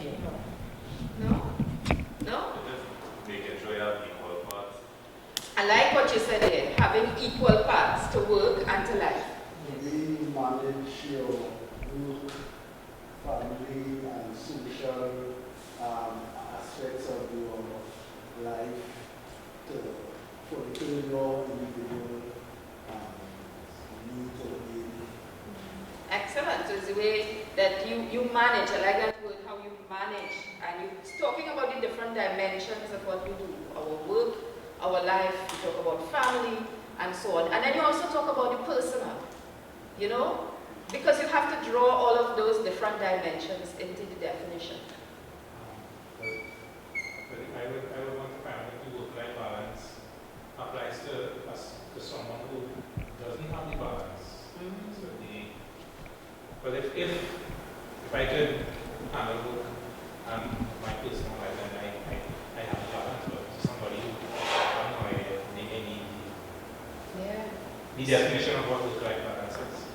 yet, no. No? No? Just making sure you have equal parts. I like what you said there, having equal parts to work and to life. We manage your work, family, and social aspects of your life to fulfill your individual needs or needs. Excellent. So it's the way that you manage. I like that word, how you manage. And you're talking about the different dimensions of what we do. Our work, our life, we talk about family, and so on. And then you also talk about the personal, you know? Because you have to draw all of those different dimensions into the definition. I would want to find that the work-life balance applies to someone who doesn't have the balance. Mm-hmm. So but if I could handle work and my personal life, then I have a balance. But to somebody who I don't know any the definition of what work-life balance is.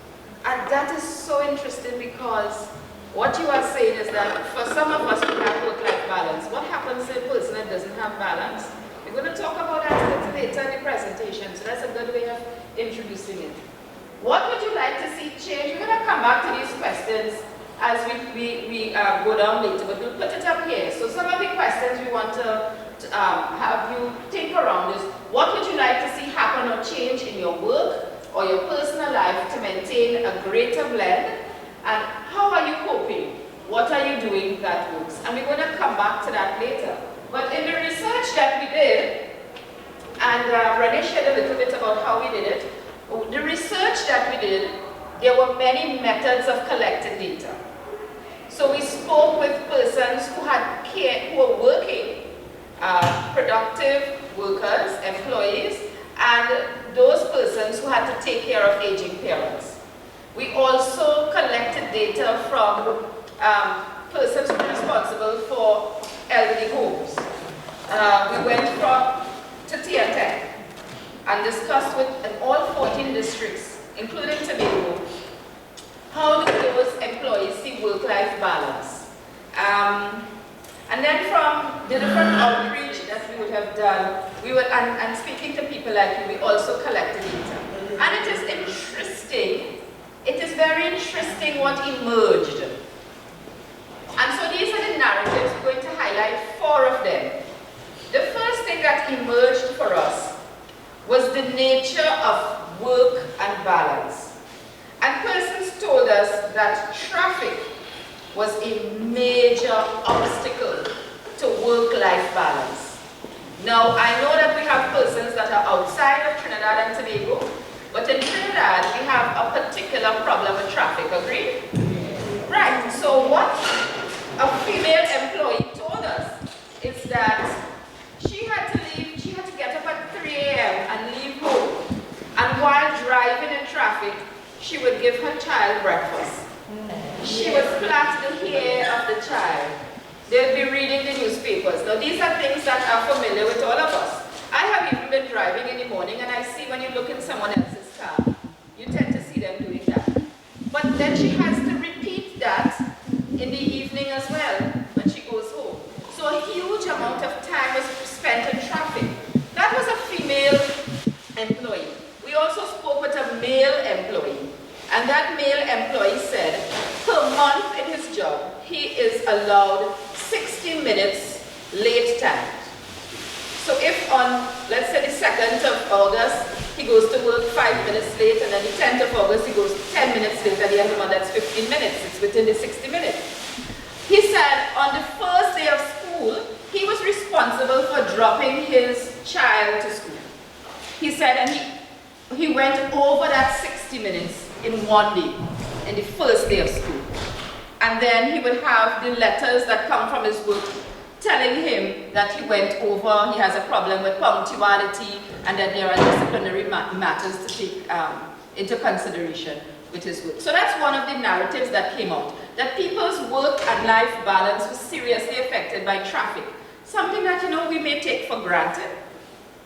And that is so interesting because what you are saying is that for some of us who have work-life balance, what happens to a person that doesn't have balance? We're going to talk about that a little later in the presentation, so that's a good way of introducing it. What would you like to see change? We're going to come back to these questions as we go down later, but we'll put it up here. So some of the questions we want to have you think around is, what would you like to see happen or change in your work or your personal life to maintain a greater blend? And how are you coping? What are you doing that works? And we're going to come back to that later. But in the research that we did, and Renee shared a little bit about how we did it, the research that we did, there were many methods of collecting data. So we spoke with persons who had care, who were working, productive workers, employees, and those persons who had to take care of aging parents. We also collected data from persons who were responsible for elderly homes. We went to TNTech and discussed with all 14 districts, including Tobago, how do those employees see work-life balance. And then from the different outreach that we would have done, we would, and speaking to people like you, we also collected data. And it is interesting, it is very interesting what emerged. And so these are the narratives, we're going to highlight 4 of them. The first thing that emerged for us was the nature of work and balance. And persons told us that traffic was a major obstacle to work-life balance. Now, I know that we have persons that are outside of Trinidad and Tobago, but in Trinidad, we have a particular problem with traffic, agreed? Right, so what a female employee told us is that she had to get up at 3 a.m. and leave home. And while driving in traffic, she would give her child breakfast. She would plait the hair of the child. They'll be reading the newspapers. Now these are things that are familiar with all of us. I have even been driving in the morning and I see when you look in someone else's car, you tend to see them doing that. But then she has to repeat that in the evening as well when she goes home. So a huge amount of time was spent in traffic. That was a female employee. We also spoke with a male employee. And that male employee said, per month in his job, he is allowed 60 minutes late time. So if on, let's say the 2nd of August, he goes to work 5 minutes late, and then the 10th of August, he goes 10 minutes late, at the end of the month, that's 15 minutes. It's within the 60 minutes. He said on the first day of school, he was responsible for dropping his child to school. He said, and he went over that 60 minutes in one day, in the first day of school. And then he would have the letters that come from his work telling him that he went over, he has a problem with punctuality, and that there are disciplinary matters to take into consideration with his work. So that's one of the narratives that came out, that people's work and life balance was seriously affected by traffic. Something that, you know, we may take for granted,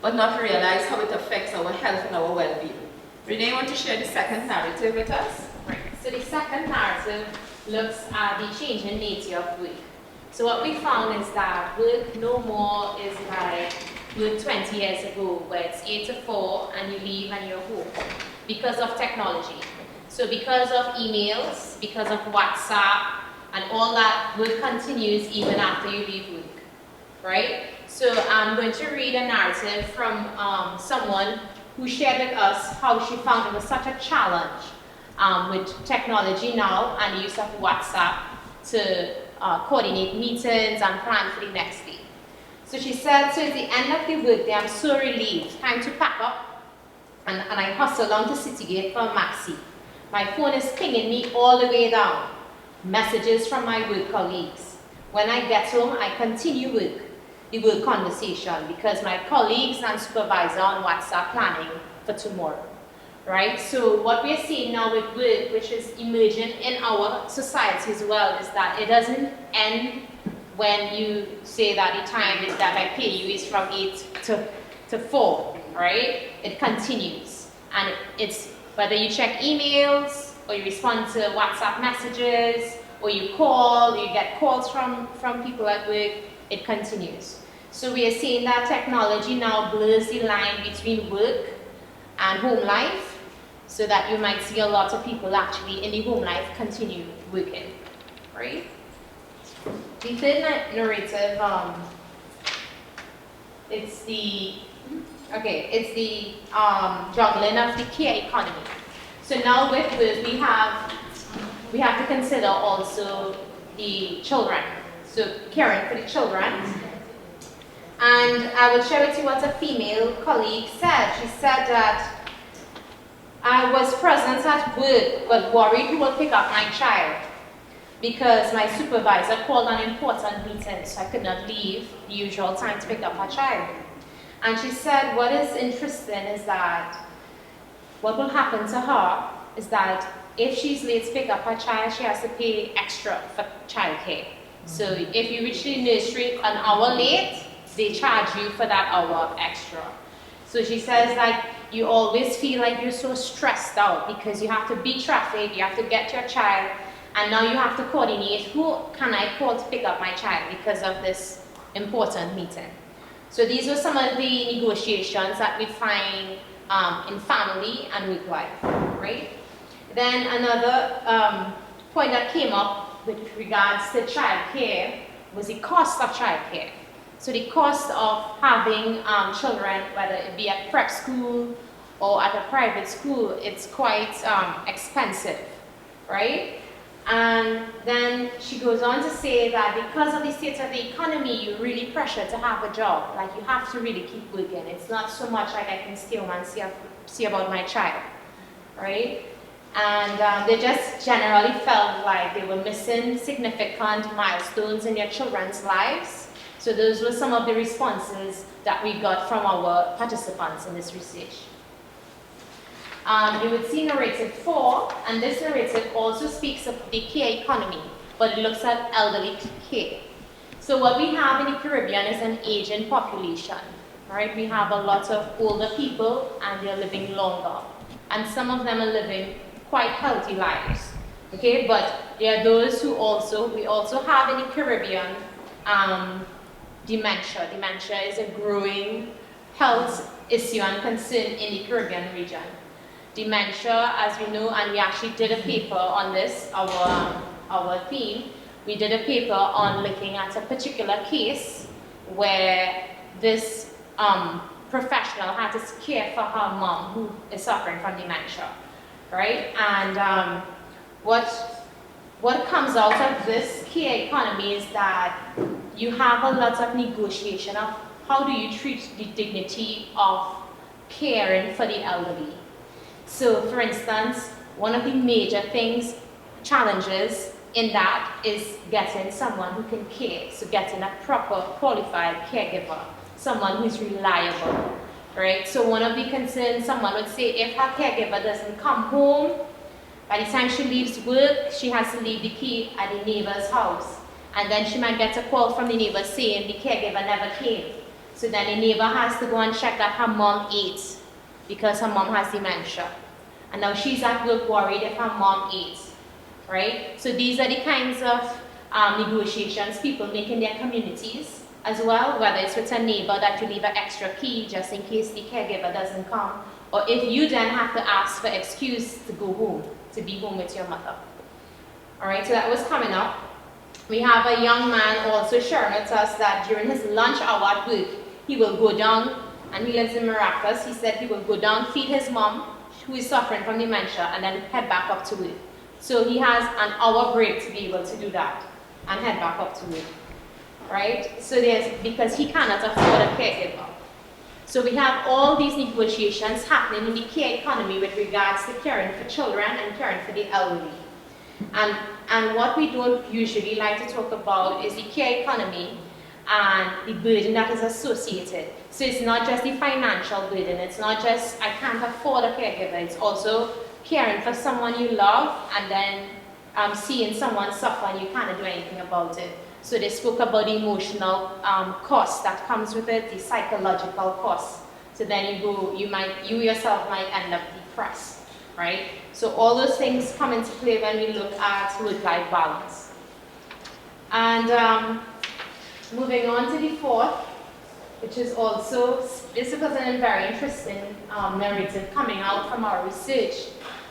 but not realize how it affects our health and our well-being. Renee, want to share the second narrative with us? Right. So the second narrative looks at the changing nature of work. So what we found is that work no more is like work 20 years ago, where it's 8 to 4 and you leave and you're home, because of technology. So because of emails, because of WhatsApp, and all that, work continues even after you leave work, right? So I'm going to read a narrative from someone who shared with us how she found it was such a challenge with technology now and the use of WhatsApp to coordinate meetings and plan for the next day. So she said, so at the end of the workday, I'm so relieved. Time to pack up, and I hustle down to Citygate for a maxi. My phone is pinging me all the way down. Messages from my work colleagues. When I get home, I continue the work conversation, because my colleagues and supervisor on WhatsApp planning for tomorrow. Right? So what we're seeing now with work, which is emerging in our society as well, is that it doesn't end when you say that the time is that I pay you is from 8 to 4, right? It continues. And it's whether you check emails, or you respond to WhatsApp messages, or you call, or you get calls from people at work, it continues. So we are seeing that technology now blurs the line between work and home life, so that you might see a lot of people actually in the home life continue working, right? The third narrative, it's the juggling of the care economy. So now with work, we have to consider also the children, so caring for the children. And I will share with you what a female colleague said. She said that I was present at work but worried who will pick up my child, because my supervisor called an important meeting, so I could not leave the usual time to pick up her child. And she said what is interesting is that what will happen to her is that if she's late to pick up her child, she has to pay extra for childcare. So if you reach the nursery an hour late, they charge you for that hour extra. So she says, like, you always feel like you're so stressed out because you have to beat traffic, you have to get your child, and now you have to coordinate who can I call to pick up my child because of this important meeting. So these are some of the negotiations that we find in family and work life, right? Then another point that came up with regards to child care was the cost of child care. So the cost of having children, whether it be at prep school or at a private school, it's quite expensive, right? And then she goes on to say that because of the state of the economy, you're really pressured to have a job. Like, you have to really keep working. It's not so much like I can stay home and see about my child, right? And they just generally felt like they were missing significant milestones in their children's lives. So those were some of the responses that we got from our participants in this research. You would see narrative 4, and this narrative also speaks of the care economy, but it looks at elderly care. So what we have in the Caribbean is an aging population, right? We have a lot of older people, and they're living longer, and some of them are living quite healthy lives, okay? But there are those who we also have in the Caribbean dementia. Dementia is a growing health issue and concern in the Caribbean region. Dementia, as we know, and we actually did a paper on this, our theme, we did a paper on looking at a particular case where this professional had to care for her mom who is suffering from dementia, right? And what comes out of this care economy is that you have a lot of negotiation of how do you treat the dignity of caring for the elderly. So, for instance, one of the major challenges in that is getting someone who can care, so getting a proper qualified caregiver, someone who's reliable, right? So one of the concerns someone would say, if her caregiver doesn't come home, by the time she leaves work, she has to leave the key at the neighbor's house. And then she might get a call from the neighbor saying the caregiver never came. So then the neighbor has to go and check that her mom ate because her mom has dementia. And now she's at work worried if her mom ate, right? So these are the kinds of negotiations people make in their communities as well, whether it's with a neighbor that you leave an extra key just in case the caregiver doesn't come, or if you then have to ask for excuse to go home, to be home with your mother. All right, so that was coming up. We have a young man also sharing with us that during his lunch hour at work, he will go down, and he lives in Maracas. He said he will go down, feed his mom, who is suffering from dementia, and then head back up to work. So he has an hour break to be able to do that and head back up to work. Right? So because he cannot afford a caregiver. So we have all these negotiations happening in the care economy with regards to caring for children and caring for the elderly. And what we don't usually like to talk about is the care economy and the burden that is associated. So it's not just the financial burden, it's not just I can't afford a caregiver, it's also caring for someone you love and then seeing someone suffer and you can't do anything about it. So they spoke about the emotional cost that comes with it, the psychological cost. So then you yourself might end up depressed, right? So all those things come into play when we look at work-life balance. And moving on to the fourth, which is also, this was a very interesting narrative coming out from our research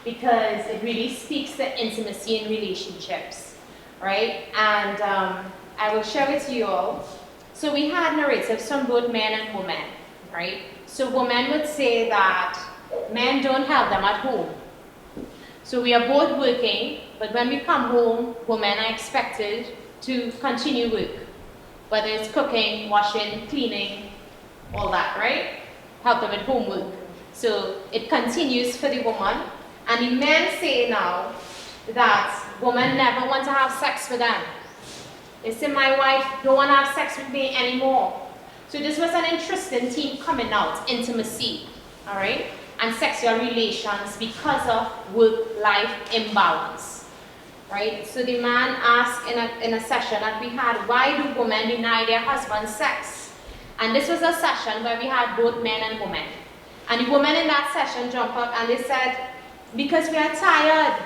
because it really speaks to intimacy in relationships, right? And I will share with you all. So we had narratives from both men and women, right? So women would say that men don't help them at home. So we are both working, but when we come home, women are expected to continue work, whether it's cooking, washing, cleaning, all that, right? Help them with homework. So it continues for the woman. And the men say now that women never want to have sex with them. They say, my wife don't want to have sex with me anymore. So this was an interesting theme coming out, intimacy, all right? And sexual relations because of work-life imbalance, right? So the man asked in a session that we had, why do women deny their husband sex? And this was a session where we had both men and women. And the women in that session jumped up and they said, because we are tired,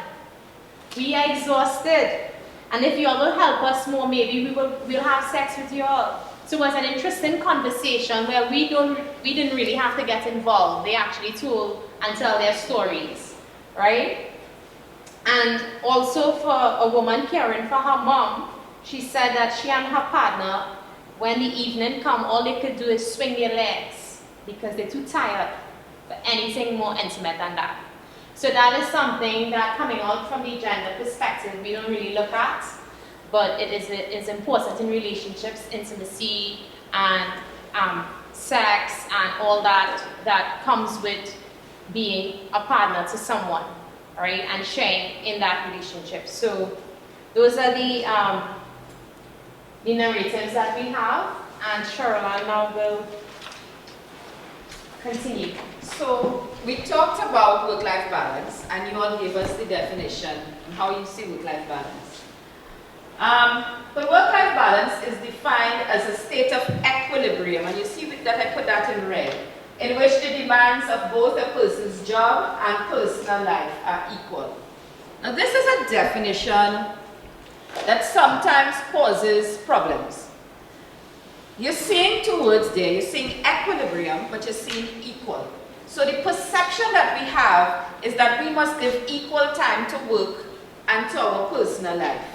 we are exhausted, and if you all will help us more, maybe we'll have sex with you all. So it was an interesting conversation where we didn't really have to get involved. They actually told and tell their stories, right? And also for a woman caring for her mom, she said that she and her partner, when the evening come, all they could do is swing their legs because they're too tired for anything more intimate than that. So that is something that coming out from the gender perspective, we don't really look at, but it is important in relationships, intimacy and sex and all that comes with being a partner to someone, right, and sharing in that relationship. So those are the narratives that we have, and Cheryl now will continue. So we talked about work-life balance, and you all gave us the definition and how you see work-life balance. But work-life balance is defined as a state of equilibrium, and you see that I put that in red, in which the demands of both a person's job and personal life are equal. Now this is a definition that sometimes causes problems. You're seeing two words there, you're seeing equilibrium, but you're seeing equal. So the perception that we have is that we must give equal time to work and to our personal life.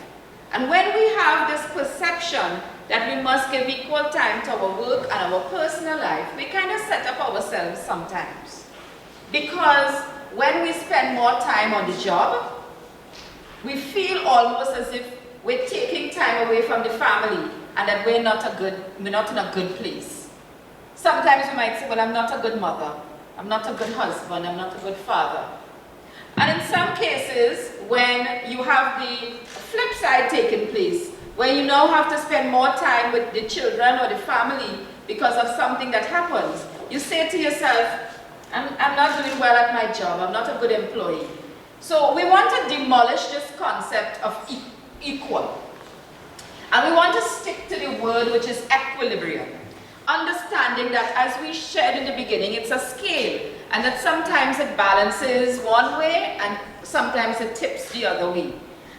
And when we have this perception that we must give equal time to our work and our personal life, we kind of set up ourselves sometimes. Because when we spend more time on the job, we feel almost as if we're taking time away from the family and that we're not in a good place. Sometimes we might say, well, I'm not a good mother, I'm not a good husband, I'm not a good father. And in some cases, when you have the flip side taking place, where you now have to spend more time with the children or the family because of something that happens, you say to yourself, I'm not doing well at my job, I'm not a good employee. So we want to demolish this concept of equal. And we want to stick to the word which is equilibrium. Understanding that, as we shared in the beginning, it's a scale, and that sometimes it balances one way and sometimes it tips the other way.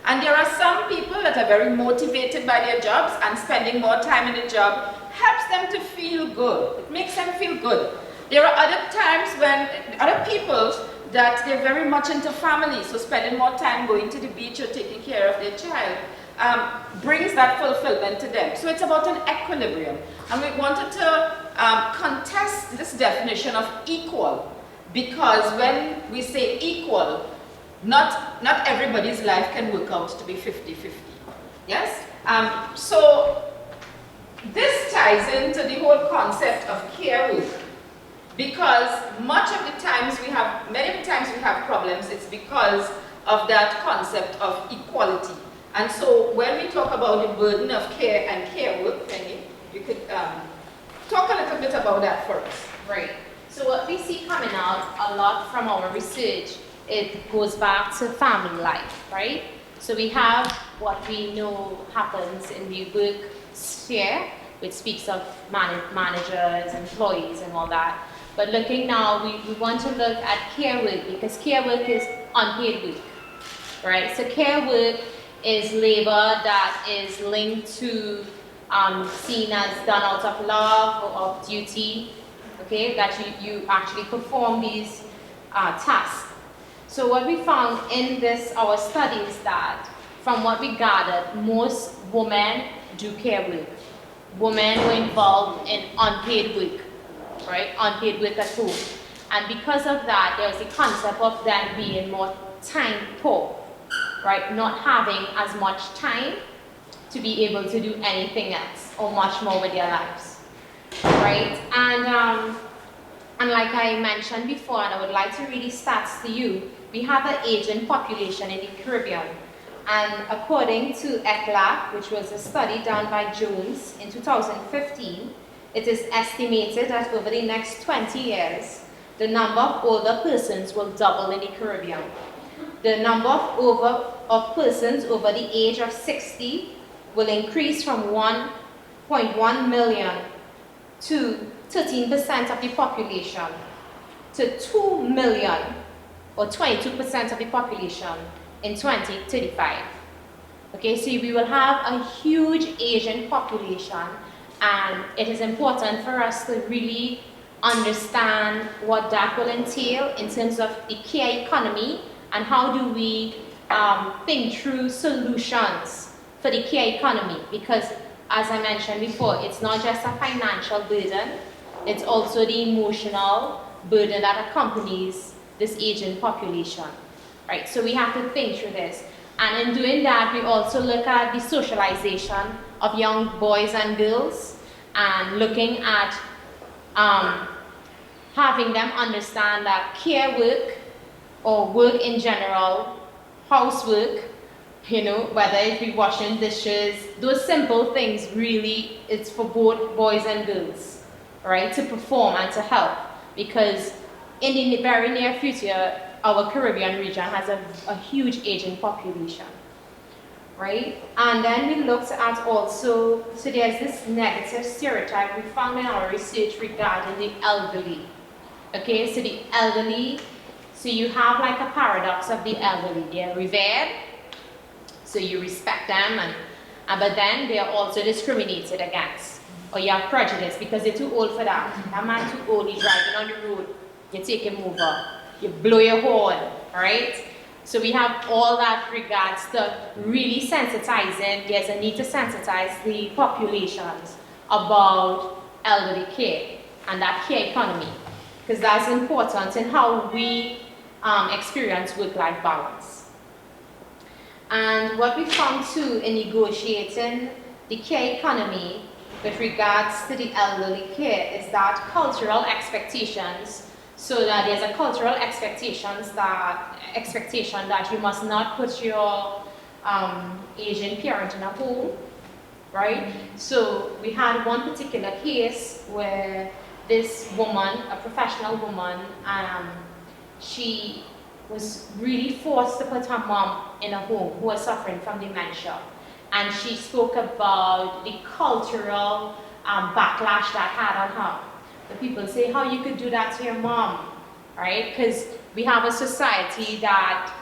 And there are some people that are very motivated by their jobs, and spending more time in the job helps them to feel good. It makes them feel good. There are other times when other people that they're very much into family, so spending more time going to the beach or taking care of their child brings that fulfillment to them. So it's about an equilibrium. And we wanted to contest this definition of equal, because when we say equal, not everybody's life can work out to be 50-50. Yes? So this ties into the whole concept of care work, because many of the times we have problems, it's because of that concept of equality. And so when we talk about the burden of care and care work, Renee, you could talk a little bit about that for us. Right. So what we see coming out a lot from our research, it goes back to family life, right? So we have what we know happens in the work sphere, which speaks of managers, employees, and all that. But looking now, we want to look at care work, because care work is unpaid work, right? So care work is labor that is linked to seen as done out of love or of duty, okay, that you actually perform these tasks. So what we found in our studies that, from what we gathered, most women do care work. Women were involved in unpaid work, right? Unpaid work at home. And because of that, there was the concept of them being more time poor, right? Not having as much time to be able to do anything else or much more with their lives, right? And like I mentioned before, and I would like to read the stats to you, we have an aging population in the Caribbean. And according to ECLA, which was a study done by Jones in 2015, it is estimated that over the next 20 years, the number of older persons will double in the Caribbean. The number of persons over the age of 60 will increase from 1.1 million to 13% of the population to 2 million, or 22% of the population in 2035. Okay, so we will have a huge Asian population, and it is important for us to really understand what that will entail in terms of the care economy, and how do we think through solutions for the care economy, because as I mentioned before, it's not just a financial burden, it's also the emotional burden that accompanies this aging population, right? So we have to think through this. And in doing that, we also look at the socialization of young boys and girls, and looking at having them understand that care work, or work in general, housework, you know, whether it be washing dishes, those simple things, really, it's for both boys and girls, right, to perform and to help. Because in the very near future, our Caribbean region has a huge aging population, right? And then we looked at also, so there's this negative stereotype we found in our research regarding the elderly. Okay, so the elderly, so you have like a paradox of the elderly. They're revered, so you respect them, but then they are also discriminated against, or you have prejudice because they're too old for that. That man too old, he's driving on the road, you take him over, you blow your horn, right? So we have all that regards to really sensitizing. There's a need to sensitize the populations about elderly care and that care economy, because that's important in how we experience work-life balance. And what we found too in negotiating the care economy with regards to the elderly care is that cultural expectations, so that there's a cultural expectation that you must not put your Asian parent in a home, right? So we had one particular case where this woman, a professional woman, she was really forced to put her mom in a home who was suffering from dementia. And she spoke about the cultural backlash that had on her. The people say, how you could do that to your mom, right? Because we have a society that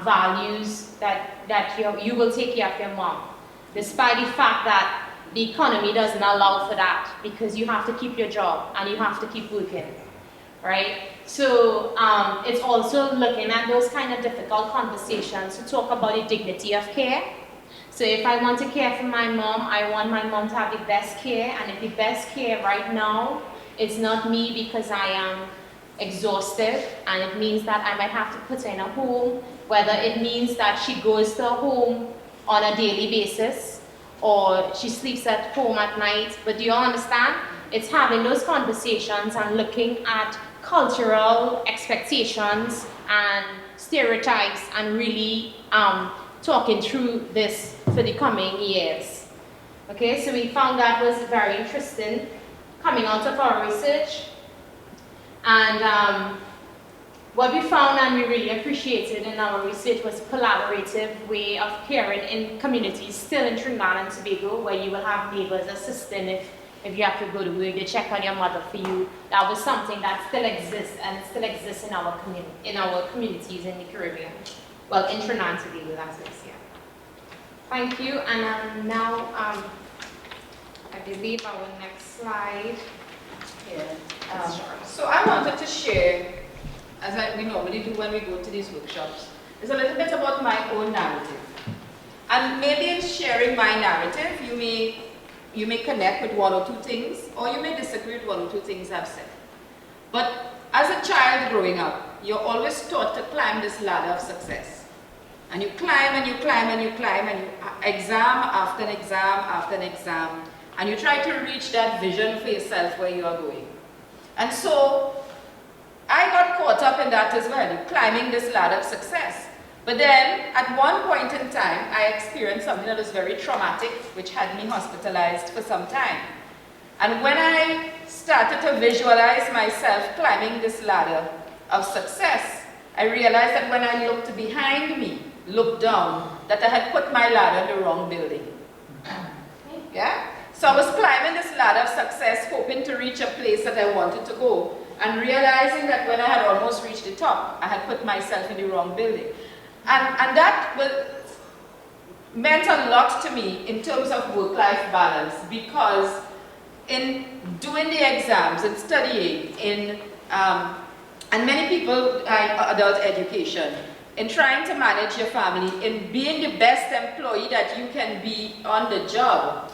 values that you will take care of your mom, despite the fact that the economy doesn't allow for that, because you have to keep your job and you have to keep working, right? So it's also looking at those kind of difficult conversations to talk about the dignity of care. So if I want to care for my mom, I want my mom to have the best care, and if the best care right now, it's not me because I am exhausted, and it means that I might have to put her in a home, whether it means that she goes to a home on a daily basis, or she sleeps at home at night. But do you all understand? It's having those conversations and looking at cultural expectations and stereotypes and really talking through this for the coming years. Okay, so we found that was very interesting coming out of our research. And what we found and we really appreciated in our research was a collaborative way of caring in communities still in Trinidad and Tobago, where you will have neighbors assisting if you have to go to work, they check on your mother for you. That was something that still exists, and it still exists in our communities in the Caribbean. Well, in Trinidad and Tobago, that is, yeah. Thank you, and now I believe our next slide. Yeah. So I wanted to share, as we normally do when we go to these workshops, is a little bit about my own narrative. And maybe in sharing my narrative, you may connect with one or two things, or you may disagree with one or two things I've said. But as a child growing up, you're always taught to climb this ladder of success. And you climb and you climb and you climb, and you exam after an exam after an exam, and you try to reach that vision for yourself where you are going. And so I got caught up in that as well, climbing this ladder of success. But then, at one point in time, I experienced something that was very traumatic, which had me hospitalized for some time. And when I started to visualize myself climbing this ladder of success, I realized that when I looked behind me, looked down, that I had put my ladder in the wrong building. Yeah? So I was climbing this ladder of success, hoping to reach a place that I wanted to go, and realizing that when I had almost reached the top, I had put myself in the wrong building. And that meant a lot to me in terms of work-life balance, because in doing the exams and studying, and many people in adult education, in trying to manage your family, in being the best employee that you can be on the job,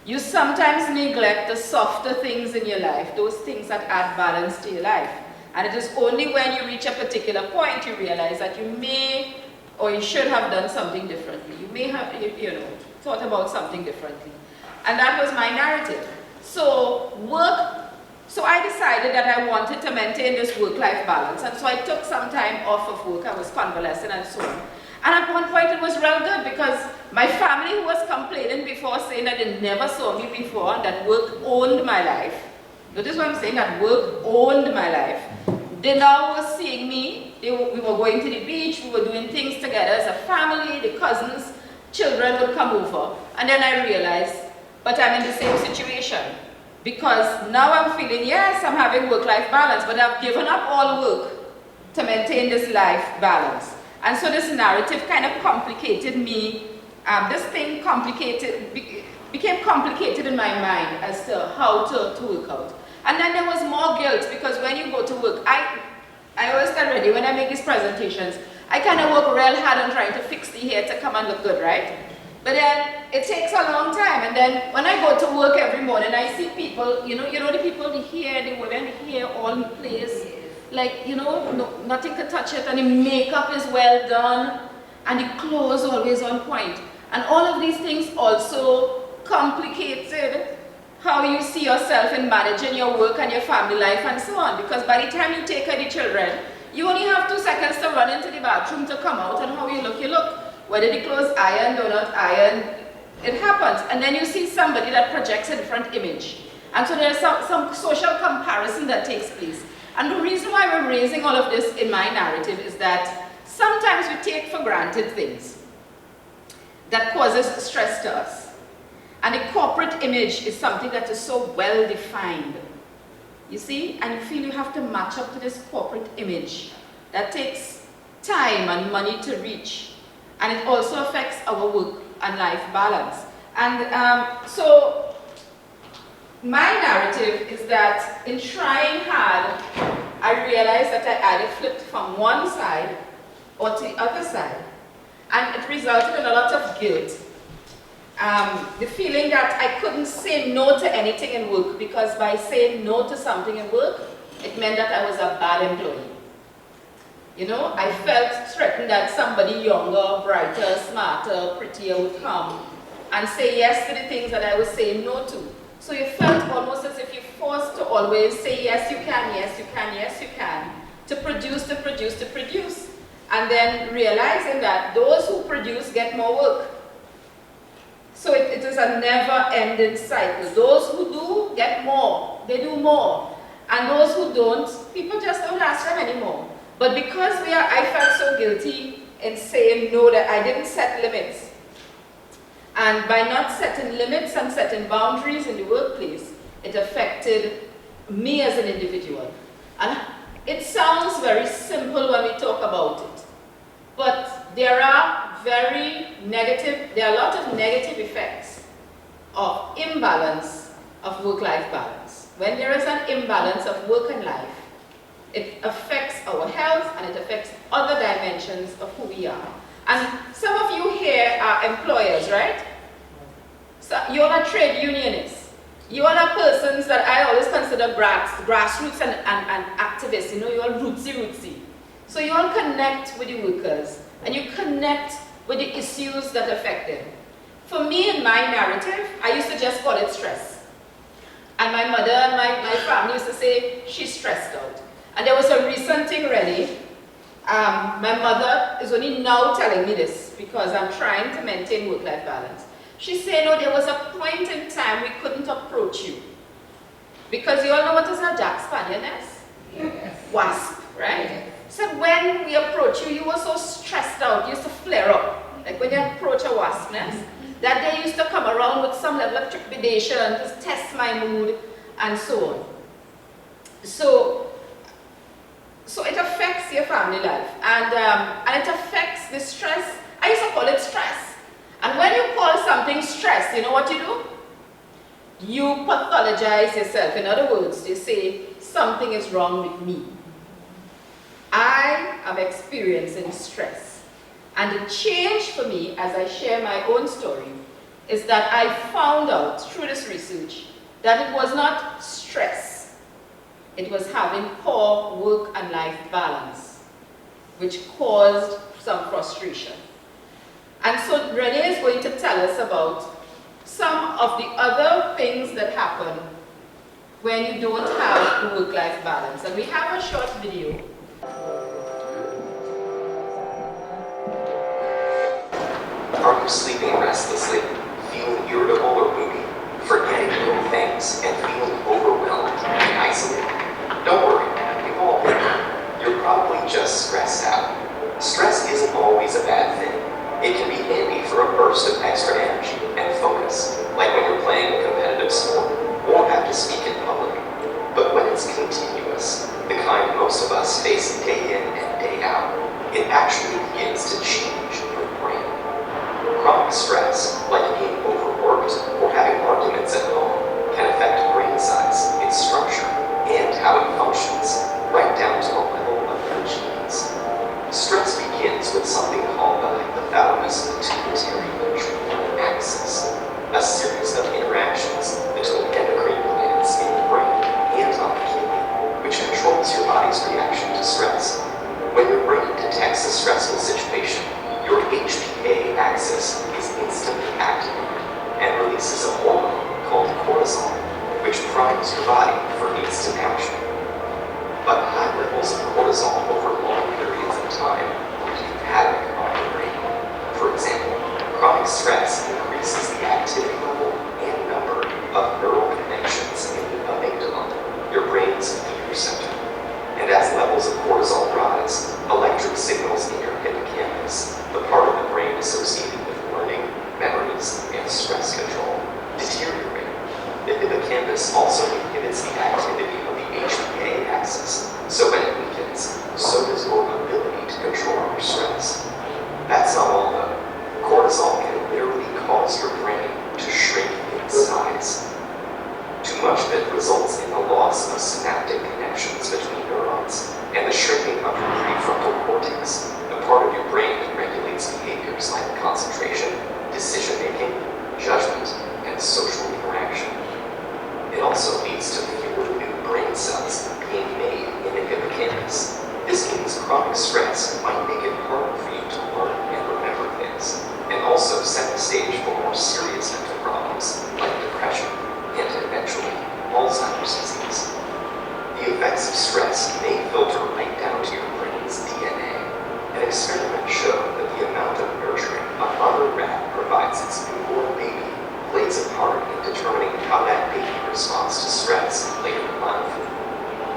you sometimes neglect the softer things in your life, those things that add balance to your life. And it is only when you reach a particular point you realize that you may or you should have done something differently. You may have, thought about something differently. And that was my narrative. So I decided that I wanted to maintain this work-life balance. And so I took some time off of work. I was convalescing and so on. And at one point it was real good, because my family, who was complaining before, saying that they never saw me before, and that work owned my life. Notice what I'm saying, that work owned my life. They now were seeing me. We were going to the beach, we were doing things together as a family, the cousins, children would come over. And then I realized, but I'm in the same situation. Because now I'm feeling, yes, I'm having work-life balance, but I've given up all work to maintain this life balance. And so this narrative kind of complicated me. This thing became complicated in my mind as to how to work out. And then there was more guilt, because when you go to work, I always tell Renee, when I make these presentations, I kind of work real hard on trying to fix the hair to come and look good, right? But then it takes a long time, and then when I go to work every morning, I see people, the people, the hair, the women hair all in place, like, nothing can touch it, and the makeup is well done, and the clothes always on point. And all of these things also complicated how you see yourself in managing your work and your family life and so on. Because by the time you take care of the children, you only have 2 seconds to run into the bathroom to come out, and how you look. Whether the clothes ironed or not ironed, it happens. And then you see somebody that projects a different image. And so there's some social comparison that takes place. And the reason why we're raising all of this in my narrative is that sometimes we take for granted things that causes stress to us. And the corporate image is something that is so well defined. You see? And you feel you have to match up to this corporate image. That takes time and money to reach. And it also affects our work and life balance. And so my narrative is that in trying hard, I realized that I either flipped from one side or to the other side. And it resulted in a lot of guilt. The feeling that I couldn't say no to anything in work, because by saying no to something in work, it meant that I was a bad employee. You know, I felt threatened that somebody younger, brighter, smarter, prettier would come and say yes to the things that I was saying no to. So you felt almost as if you're forced to always say yes you can, yes you can, yes you can, to produce, to produce, to produce. And then realizing that those who produce get more work. So it is a never-ending cycle. Those who do get more, they do more. And those who don't, people just don't ask them anymore. But because I felt so guilty in saying no, that I didn't set limits. And by not setting limits and setting boundaries in the workplace, it affected me as an individual. And it sounds very simple when we talk about it. But there are a lot of negative effects of imbalance of work-life balance. When there is an imbalance of work and life, it affects our health and it affects other dimensions of who we are. And some of you here are employers, right? So you're a trade unionist. You are the persons that I always consider grassroots and activists. You know, you're all rootsy. So you all connect with the workers and you connect with the issues that affect them. For me, in my narrative, I used to just call it stress. And my mother and my family used to say, she's stressed out. And there was a recent thing, really. My mother is only now telling me this because I'm trying to maintain work-life balance. She said, no, there was a point in time we couldn't approach you. Because you all know what is a Jack Spaniel nest? Yes. Wasp, right? So when we approach you, you were so stressed out, you used to flare up. Like when you approach a wasp nest, that they used to come around with some level of trepidation, to test my mood, and so on. So it affects your family life, and it affects the stress. I used to call it stress. And when you call something stress, you know what you do? You pathologize yourself. In other words, you say, something is wrong with me. I am experiencing stress. And the change for me, as I share my own story, is that I found out through this research that it was not stress. It was having poor work and life balance, which caused some frustration. And so Renee is going to tell us about some of the other things that happen when you don't have work-life balance. And we have a short video. Are you sleeping restlessly, feeling irritable or moody, forgetting little things, and feeling overwhelmed and isolated? Don't worry, we've all been there. You're probably just stressed out. Stress isn't always a bad thing. It can be handy for a burst of extra energy and focus, like when you're playing a competitive sport or have to speak in public. But when it's continuous, the kind most of us face day in and day out, it actually begins to change your brain. Chronic stress, like being overworked determining how that baby responds to stress later in life.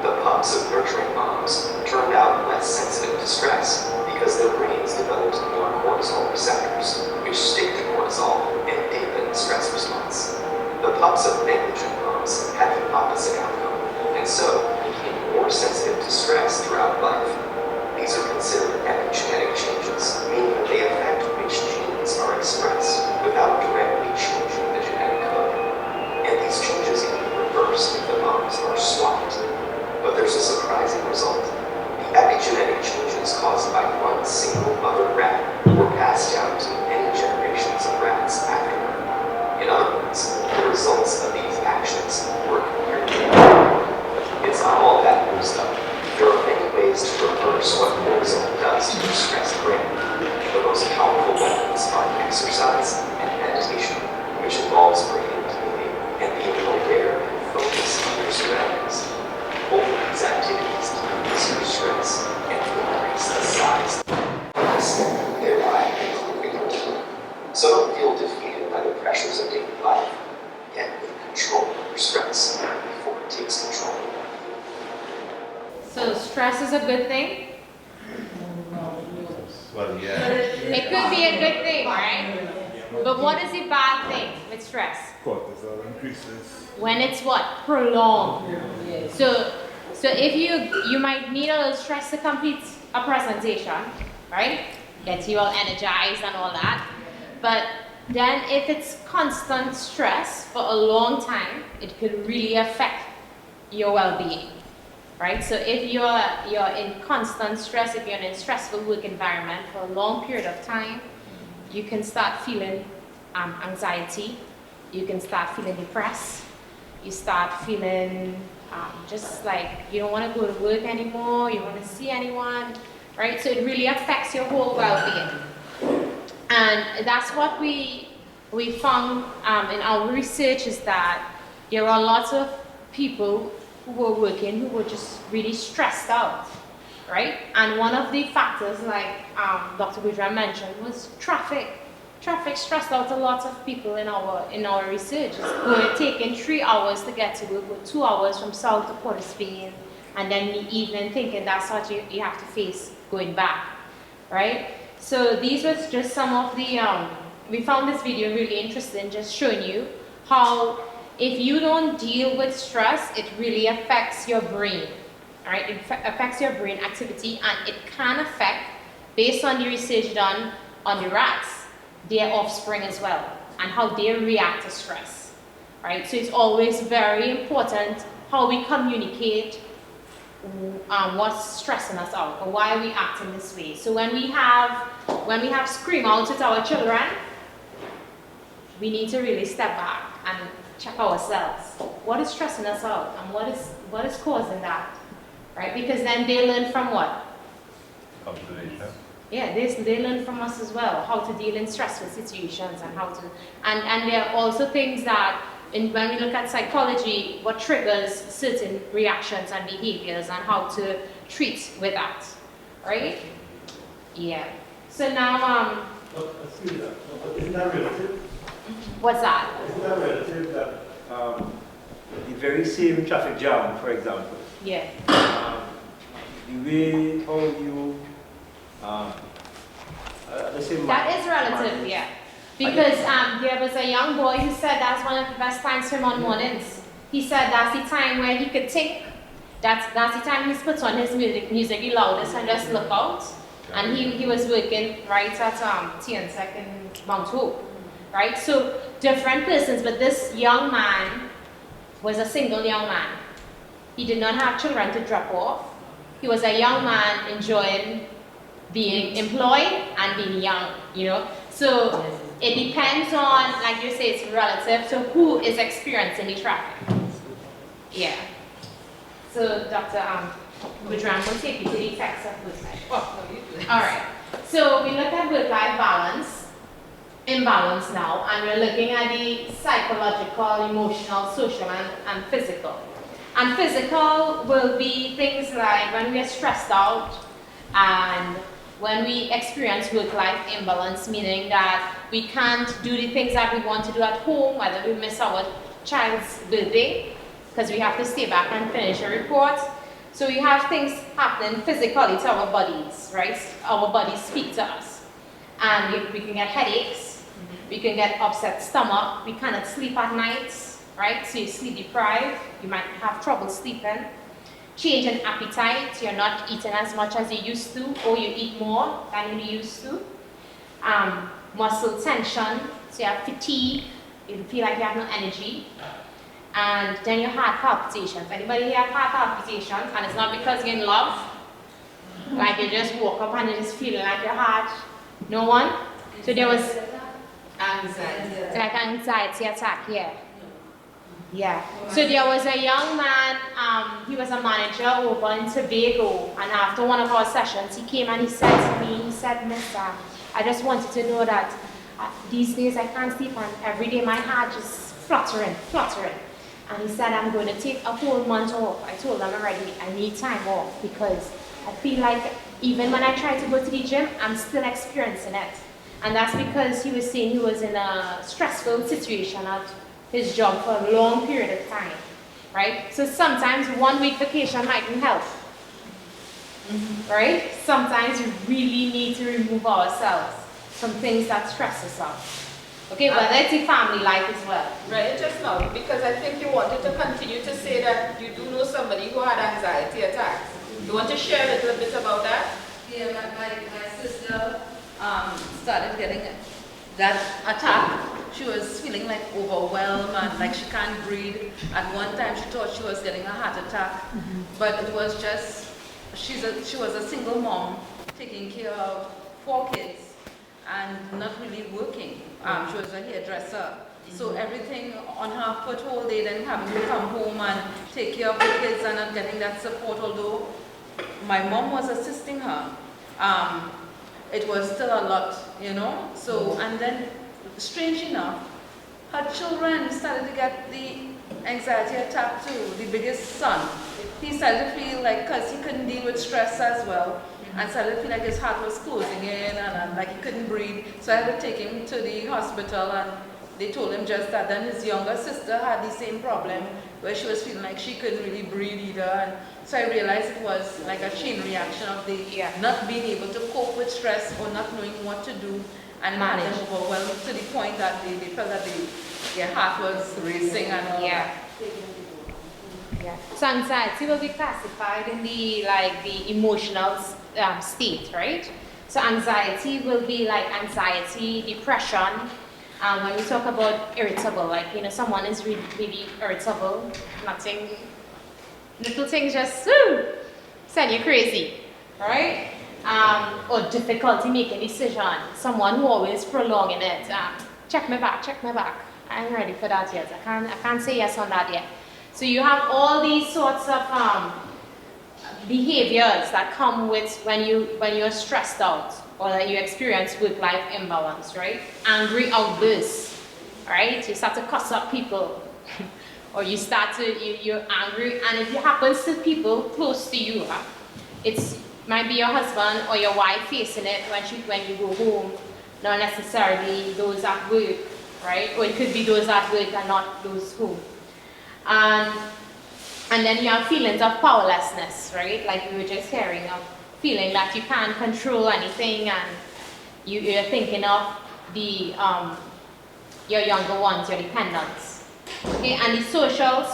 The pups of nurturing moms turned out less sensitive to stress because their brains developed more cortisol receptors, which stick to cortisol and dampen the stress response. The pups of negligent moms had the opposite outcome, and so became more sensitive to stress throughout life. These are considered epigenetic changes, meaning that they affect which genes are expressed without directly changing the genetic code. And these changes can be reversed if the moms are swapped. But there's a surprising result. The epigenetic changes caused by one single mother rat were passed down to many generations of rats after her. In other words, the results of these actions were comparatively. It's not all bad news though. There are many ways to reverse what cortisol does to your stressed brain. The most powerful weapons are exercise and meditation, which involves brain activity and being aware and focused on your surroundings. Both of these activities decrease your stress and increase the size of the stress, thereby improving your mood. So don't feel defeated by the pressures of daily life. Get in control of your stress before it takes control. So stress is a good thing? Well, yeah. It could be a good thing, right? But what is the bad thing with stress? Cortisol increases. When it's what? Prolonged. So if you might need a little stress to complete a presentation, right? Get you all energized and all that. But then if it's constant stress for a long time, it could really affect your well-being. Right? So if you're in constant stress, if you're in a stressful work environment for a long period of time, you can start feeling anxiety, you can start feeling depressed, you start feeling just like you don't want to go to work anymore, you don't want to see anyone, right? So it really affects your whole well-being. And that's what we found in our research, is that there are lots of people who were working who were just really stressed out, right? And one of the factors, like Dr. Boodram mentioned, was traffic. Traffic stressed out a lot of people in our research. We're taking 3 hours to get to work, with 2 hours from South to Port of Spain, and then in the evening thinking that's what you have to face going back, right? So these was just some of the, we found this video really interesting, just showing you how if you don't deal with stress, it really affects your brain, all right? It affects your brain activity, and it can affect, based on the research done on the rats, their offspring as well, and how they react to stress, right? So it's always very important how we communicate what's stressing us out, or why we act in this way. So when we have scream outs with our children, we need to really step back and check ourselves. What is stressing us out, and what is causing that, right? Because then they learn from what? Observation. Yeah, they learn from us as well, how to deal in stressful situations, and how to, and there are also things that, when we look at psychology, what triggers certain reactions and behaviors, and how to treat with that, right? Yeah. So now, Excuse me, isn't that relative? what's that? Isn't that relative that the very same traffic jam, for example, Yeah. the way how you the same That is relative, yeah. Because there was a young boy who said that's one of the best times for him on mornings. He said that's the time where he could think. That's the time he puts on his music the loudest, and just look out. And he was working right at TNSEC in Mount Hope, right? So different persons, but this young man was a single young man. He did not have children to drop off. He was a young man enjoying being employed and being young, you know? So it depends on, like you say, it's relative to who is experiencing the traffic. Yeah. So Dr. Boodram will take you to the effects of work-life. All right. So we look at work-life balance, imbalance now, and we're looking at the psychological, emotional, social, and physical. And physical will be things like when we are stressed out, and when we experience work-life imbalance, meaning that we can't do the things that we want to do at home, whether we miss our child's birthday, because we have to stay back and finish a report. So we have things happening physically to our bodies, right? Our bodies speak to us. And we can get headaches, we can get upset stomach, we cannot sleep at night, right? So you're sleep deprived, you might have trouble sleeping. Change in appetite, you're not eating as much as you used to, or you eat more than you used to. Muscle tension, so you have fatigue, you feel like you have no energy. And then your heart palpitations. Anybody here have heart palpitations? And it's not because you're in love. Like you just woke up and you're just feeling like your heart. No one? So there was Anxiety. like anxiety attack, yeah. Yeah. So there was a young man, he was a manager over in Tobago, and after one of our sessions, he came and he said to me, he said, Mister, I just wanted to know that these days I can't sleep, and every day my heart just fluttering. And he said, I'm going to take a whole month off. I told him already, I need time off, because I feel like even when I try to go to the gym, I'm still experiencing it. And that's because he was saying he was in a stressful situation at his job for a long period of time, right? So sometimes 1 week vacation mightn't help, right? Sometimes we really need to remove ourselves from things that stress us out. Okay, but let's see family life as well. Right, just now, because I think you wanted to continue to say that you do know somebody who had anxiety attacks. You want to share a little bit about that? Yeah, my sister started getting that attack. She was feeling like overwhelmed and like she can't breathe. At one time she thought she was getting a heart attack, but it was just, she was a single mom taking care of 4 kids and not really working. She was a hairdresser. So everything on her foot whole day, then having to come home and take care of the kids and not getting that support, although my mom was assisting her. It was still a lot, you know. So, and then strange enough, her children started to get the anxiety attack too. The biggest son, he started to feel like, because he couldn't deal with stress as well, and started to feel like his heart was closing in and like he couldn't breathe. So I had to take him to the hospital, and they told him just that. Then his younger sister had the same problem where she was feeling like she couldn't really breathe either. And so I realized it was like a chain reaction of the not being able to cope with stress or not knowing what to do, and had them overwhelmed to the point that they felt that their heart was racing and all that. Yeah. So anxiety will be classified in the emotional state, right? So anxiety will be like anxiety, depression. When we talk about irritable, like, you know, someone is really, really irritable, nothing, little things just send you crazy, right? Or difficulty making decisions, someone who always prolonging it. Check me back. I ain't ready for that yet. I can't say yes on that yet. So you have all these sorts of behaviors that come with when you're stressed out, or that you experience work-life imbalance, right? Angry outbursts, right? You start to cuss up people, or you're angry, and if it happens to people close to you, it's might be your husband or your wife facing it when you go home, not necessarily those at work, right? Or it could be those at work and not those home. And then you have feelings of powerlessness, right? Like we were just hearing, of feeling that you can't control anything, and you're thinking of your younger ones, your dependents. Okay, and the social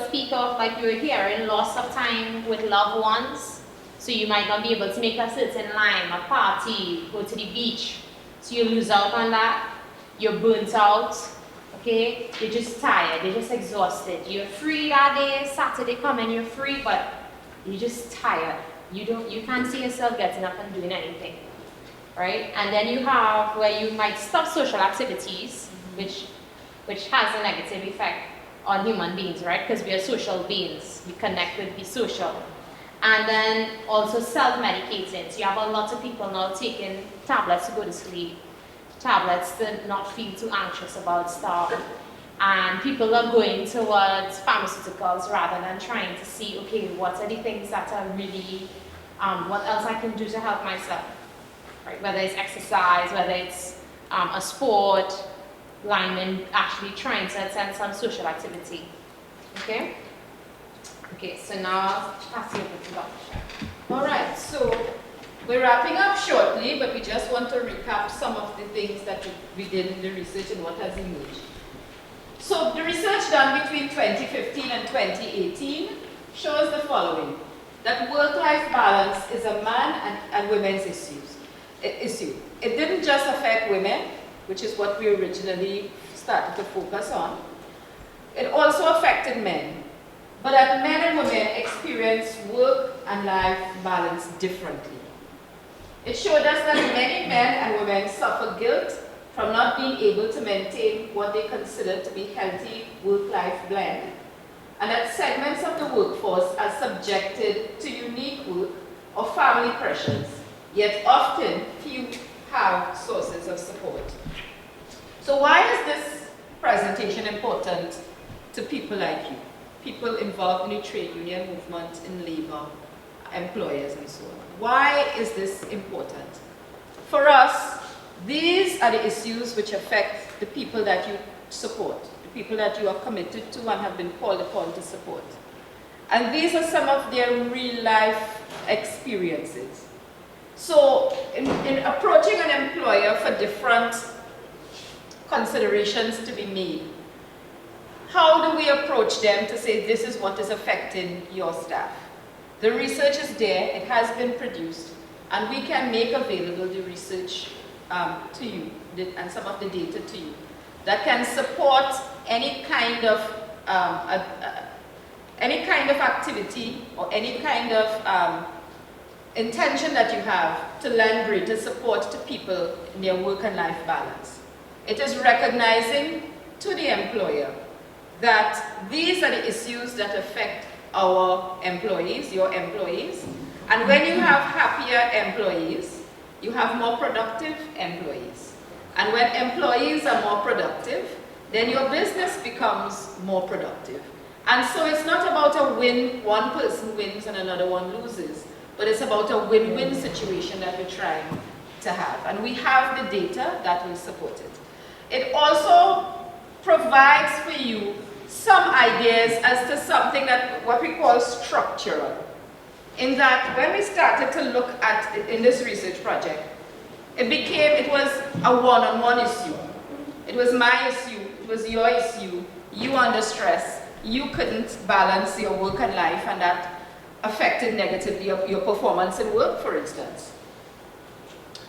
speak of, like you were hearing, loss of time with loved ones. So you might not be able to make a certain line, a party, go to the beach. So you lose out on that. You're burnt out. Okay, you're just tired, you're just exhausted. You're free that day, Saturday coming, you're free, but you're just tired. You can't see yourself getting up and doing anything, right? And then you have where you might stop social activities, which has a negative effect on human beings, right? Because we are social beings, we connect with the social. And then also self-medicating. So you have a lot of people now taking tablets to go to sleep, tablets to not feel too anxious about stuff. And people are going towards pharmaceuticals rather than trying to see, okay, what are the things that are really, what else I can do to help myself, right? Whether it's exercise, whether it's a sport, linemen actually trying to attend some social activity. Okay? Okay, so now I'll pass you over to Dr. Cheryl. All right, so we're wrapping up shortly, but we just want to recap some of the things that we did in the research and what has emerged. So the research done between 2015 and 2018 shows the following: that work-life balance is a man and women's issue. It didn't just affect women, which is what we originally started to focus on. It also affected men, but that men and women experience work and life balance differently. It showed us that many men and women suffer guilt from not being able to maintain what they consider to be healthy work-life blend, and that segments of the workforce are subjected to unique work or family pressures, yet often few have sources of support. So why is this presentation important to people like you, people involved in the trade union movement, in labor, employers and so on? Why is this important? For us, these are the issues which affect the people that you support, the people that you are committed to and have been called upon to support. And these are some of their real life experiences. So in approaching an employer for different considerations to be made, how do we approach them to say this is what is affecting your staff? The research is there, it has been produced, and we can make available the research to you and some of the data to you that can support any kind of activity or any kind of intention that you have to lend greater support to people in their work and life balance. It is recognizing to the employer that these are the issues that affect our employees, your employees, and when you have happier employees, you have more productive employees. And when employees are more productive, then your business becomes more productive. And so it's not about a win, one person wins and another one loses, but it's about a win-win situation that we're trying to have. And we have the data that will support it. It also provides for you some ideas as to something that what we call structural. In that when we started to look at it in this research project, it was a one-on-one issue. It was my issue, it was your issue, you under stress, you couldn't balance your work and life, and that affected negatively your performance in work, for instance.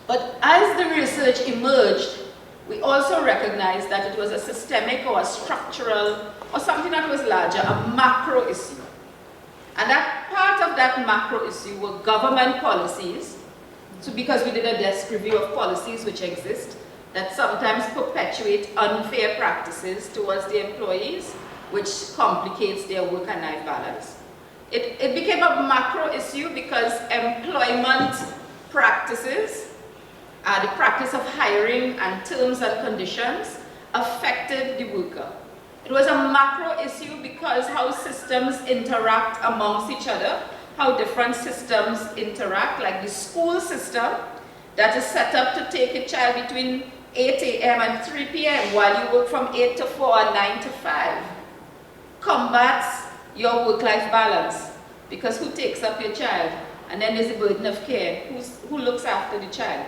But as the research emerged, we also recognized that it was a systemic or a structural or something that was larger, a macro issue. And that part of that macro issue were government policies. So because we did a desk review of policies which exist that sometimes perpetuate unfair practices towards the employees, which complicates their work and life balance. It became a macro issue because employment practices, the practice of hiring and terms and conditions affected the worker. It was a macro issue because how systems interact amongst each other, how different systems interact, like the school system that is set up to take a child between 8 a.m. and 3 p.m. while you work from 8 to 4 and 9 to 5. Combats your work-life balance, because who takes up your child? And then there's the burden of care. Who looks after the child?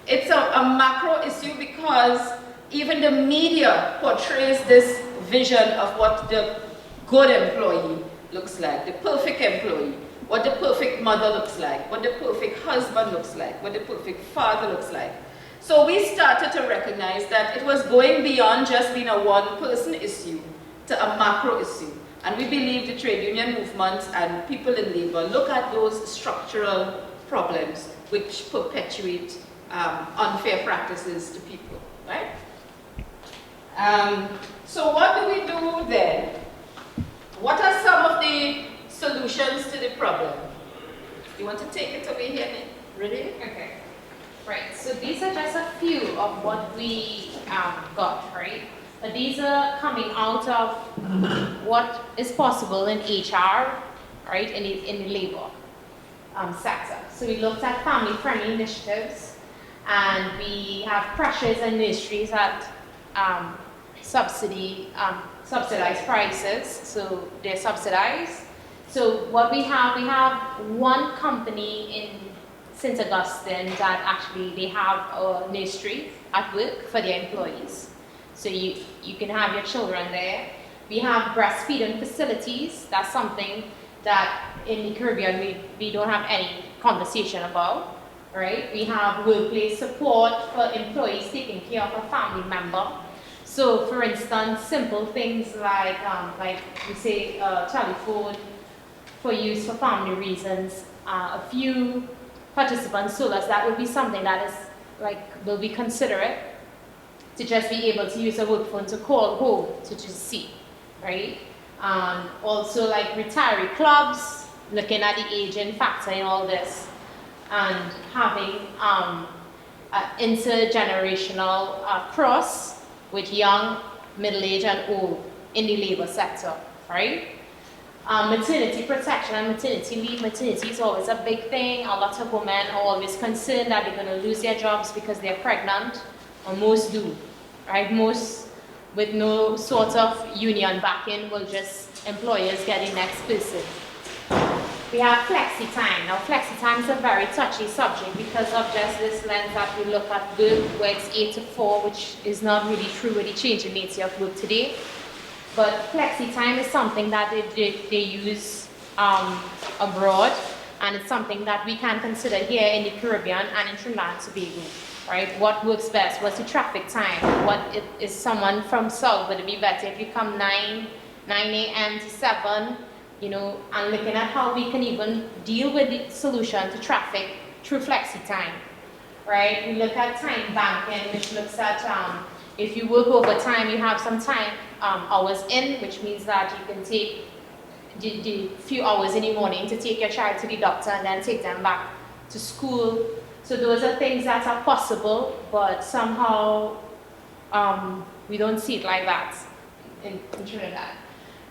It's a macro issue because even the media portrays this vision of what the good employee looks like, the perfect employee, what the perfect mother looks like, what the perfect husband looks like, what the perfect father looks like. So we started to recognize that it was going beyond just being a one-person issue to a macro issue. And we believe the trade union movement and people in labor look at those structural problems which perpetuate unfair practices to people, right? So what do we do then? What are some of the solutions to the problem? You want to take it away here, Renee? Okay. Right, so these are just a few of what we got, right? But these are coming out of what is possible in HR, right, in the labor sector. So we looked at family-friendly initiatives, and we have pressures and ministries that subsidized prices, so they're subsidized. So what we have one company in St. Augustine that actually they have a nursery at work for their employees. So you can have your children there. We have breastfeeding facilities. That's something that in the Caribbean we don't have any conversation about, right? We have workplace support for employees taking care of a family member. So for instance, simple things like we say telephone for use for family reasons, a few participants told us that would be something that is will be considerate to just be able to use a work phone to call home to just see, right? Also like retiree clubs, looking at the aging factor in all this, and having intergenerational cross with young, middle-aged, and old in the labor sector, right? Maternity protection and maternity leave. Maternity is always a big thing. A lot of women are always concerned that they're going to lose their jobs because they're pregnant, or most do, right? Most with no sort of union backing will just employers get the next person. We have flexi time. Now flexi time is a very touchy subject because of just this lens that we look at work where it's 8 to 4, which is not really true with the changing nature of work today. But flexi time is something that they use abroad, and it's something that we can consider here in the Caribbean and in Trinidad and Tobago, right? What works best? What's the traffic time? Is someone from South, would it be better if you come 9 a.m. to 7, and looking at how we can even deal with the solution to traffic through flexi time, right? We look at time banking, which looks at if you work overtime, you have some time hours in, which means that you can take the few hours in the morning to take your child to the doctor and then take them back to school. So those are things that are possible, but somehow we don't see it like that in Trinidad.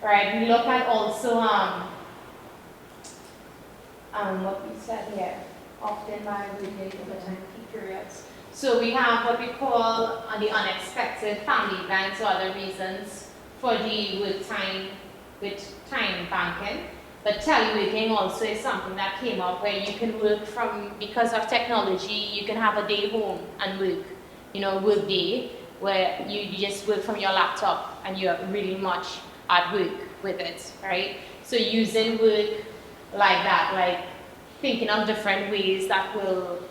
Right, we look at also what we said here, often by working overtime peak periods. So we have what we call the unexpected family events or other reasons for the work time with time banking. But teleworking also is something that came up where you can work from, because of technology, you can have a day home and work, work day, where you just work from your laptop and you're really much at work with it, right? So using work like that, like thinking of different ways that will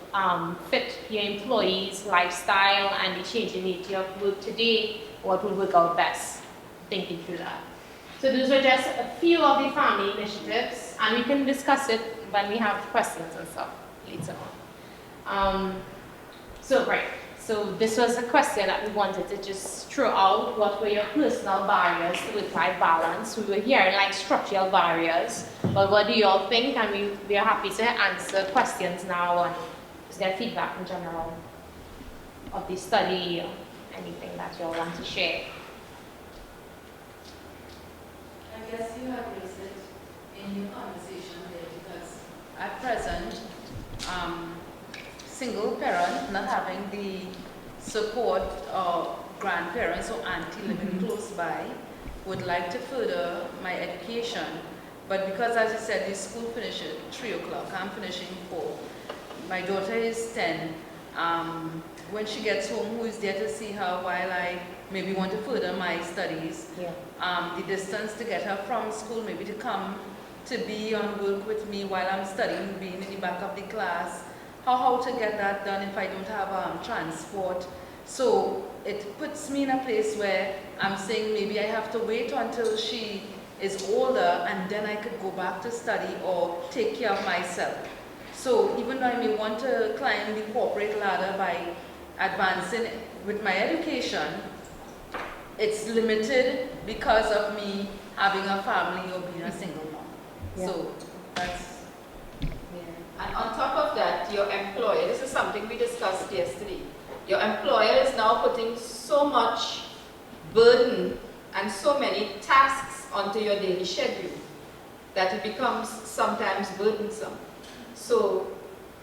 fit your employees' lifestyle and the changing nature of work today, what will work out best, thinking through that. So those were just a few of the family initiatives, and we can discuss it when we have questions and stuff later on. So this was a question that we wanted to just throw out. What were your personal barriers to work-life balance? We were hearing like structural barriers, but what do you all think? And we are happy to answer questions now and just get feedback in general of the study or anything that you all want to share. I guess you have raised it in your conversation there because at present, single parent not having the support of grandparents or auntie living close by would like to further my education, but because, as you said, the school finishes at 3 o'clock, I'm finishing 4. My daughter is 10. When she gets home, who is there to see her while I maybe want to further my studies? Yeah. The distance to get her from school, maybe to come to be on work with me while I'm studying, being in the back of the class. How to get that done if I don't have transport. So it puts me in a place where I'm saying maybe I have to wait until she is older and then I could go back to study or take care of myself. So even though I may want to climb the corporate ladder by advancing with my education, it's limited because of me having a family or being a single mom. Yeah. So that's... And on top of that, your employer, this is something we discussed yesterday, your employer is now putting so much burden and so many tasks onto your daily schedule that it becomes sometimes burdensome. So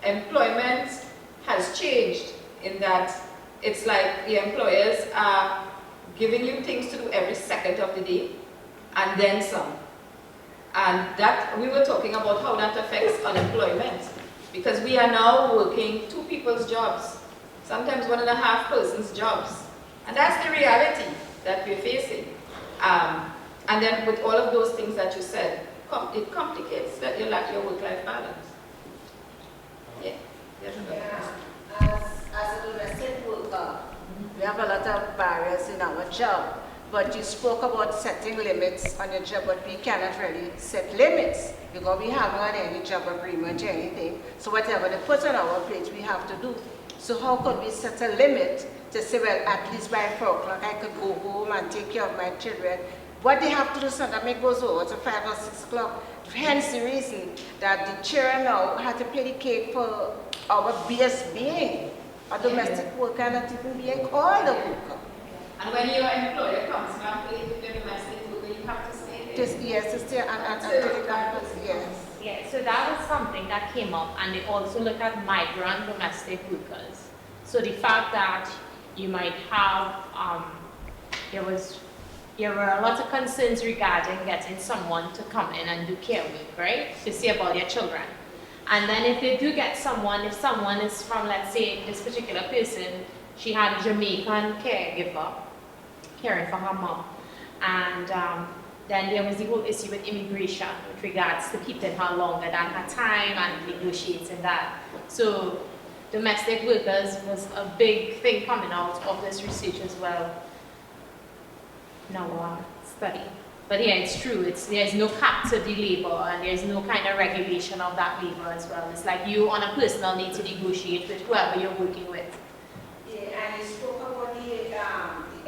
employment has changed in that it's like the employers are giving you things to do every second of the day, and then some. And that, we were talking about how that affects unemployment, because we are now working 2 people's jobs, sometimes 1.5 persons' jobs. And that's the reality that we're facing. And then with all of those things that you said, it complicates that you lack your work-life balance. Yeah. As a domestic worker, we have a lot of barriers in our job. But you spoke about setting limits on your job, but we cannot really set limits because we haven't got any job agreement or anything. So whatever they put on our plate, we have to do. So how could we set a limit to say, well, at least by 4 o'clock I could go home and take care of my children? What they have to do sometimes it goes over to 5 or 6 o'clock. Hence the reason that the children now have to dedicate for our base being a domestic worker and not even being called a worker. And when your employer comes back with the domestic worker, you have to stay there. Yes, to stay and to the campus, yes. Yeah, so that was something that came up, and they also look at migrant domestic workers. So the fact that you might have, there were a lot of concerns regarding getting someone to come in and do care work, right? To see about your children. And then if they do get someone, if someone is from, let's say, this particular person, she had a Jamaican caregiver caring for her mom. And then there was the whole issue with immigration with regards to keeping her longer than her time and negotiating that. So domestic workers was a big thing coming out of this research as well. No study. But yeah, it's true. There's no cap to the labor, and there's no kind of regulation of that labor as well. It's like you on a personal need to negotiate with whoever you're working with. Yeah, and you spoke about the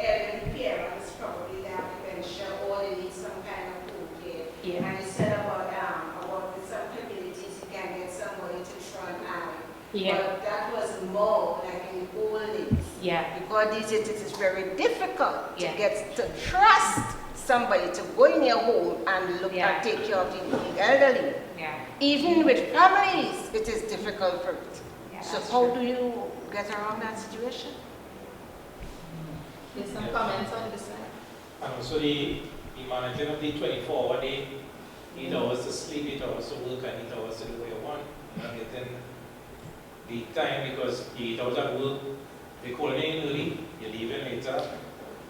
elderly parents, probably they have dementia or they need some kind of home care. Yeah. And you said about with some communities you can get somebody to try and eye. Yeah. But that was more like in the old days. Yeah. Because these days it is very difficult Yeah. to get to trust somebody to go in your home and look Yeah. and take care of the elderly. Yeah. Even with families, it is difficult for it. Yeah, So that's how true. do you get around that situation? There's some comments on this side. And also the managing of the 24-hour day, 8 hours to sleep, 8 hours to work, and 8 hours to do what you want. You're not getting the time because the 8 hours at work, they call you in early, you're leaving later.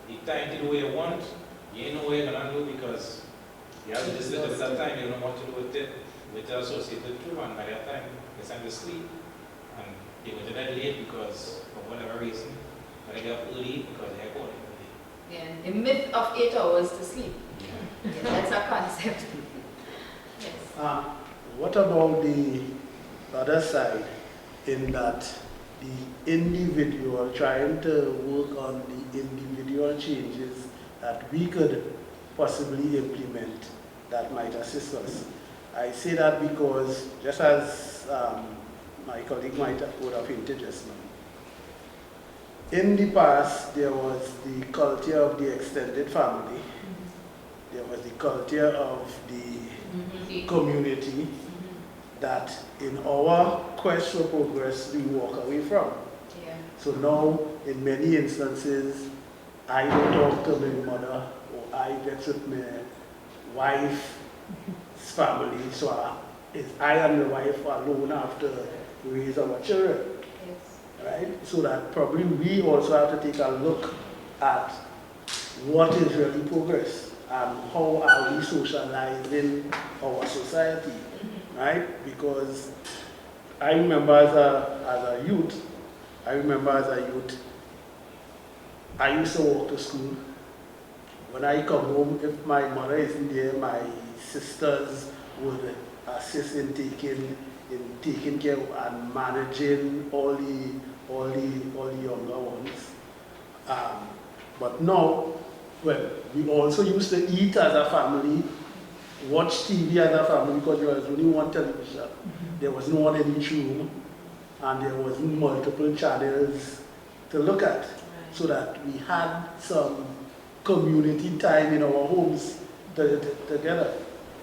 The time to do what you want, you ain't know what you're gonna do because you have to just little bit of time, you don't know what to do with it, with the associated too, and by that time, it's time to sleep. And they went to bed late because, for whatever reason, but they get up early because they're calling early. Yeah, the myth of 8 hours to sleep. Yeah, that's a concept. Yes. What about the other side, in that the individual, trying to work on the individual changes that we could possibly implement that might assist us? I say that because, just as my colleague would have hinted just now, in the past there was the culture of the extended family, there was the culture of the community that in our quest for progress we walk away from. Yeah. So now, in many instances, I don't talk to my mother, or I get with my wife's family, so I and my wife alone have to raise our children. Yes. Right? So that probably we also have to take a look at what is really progress and how are we socializing our society. Right? Because I remember as a youth, I used to walk to school. When I come home, if my mother isn't there, my sisters would assist in taking care and managing all the younger ones. But now, well, we also used to eat as a family, watch TV as a family, because there was only one television. There was no one in each room, and there was multiple channels to look at, so that we had some community time in our homes together.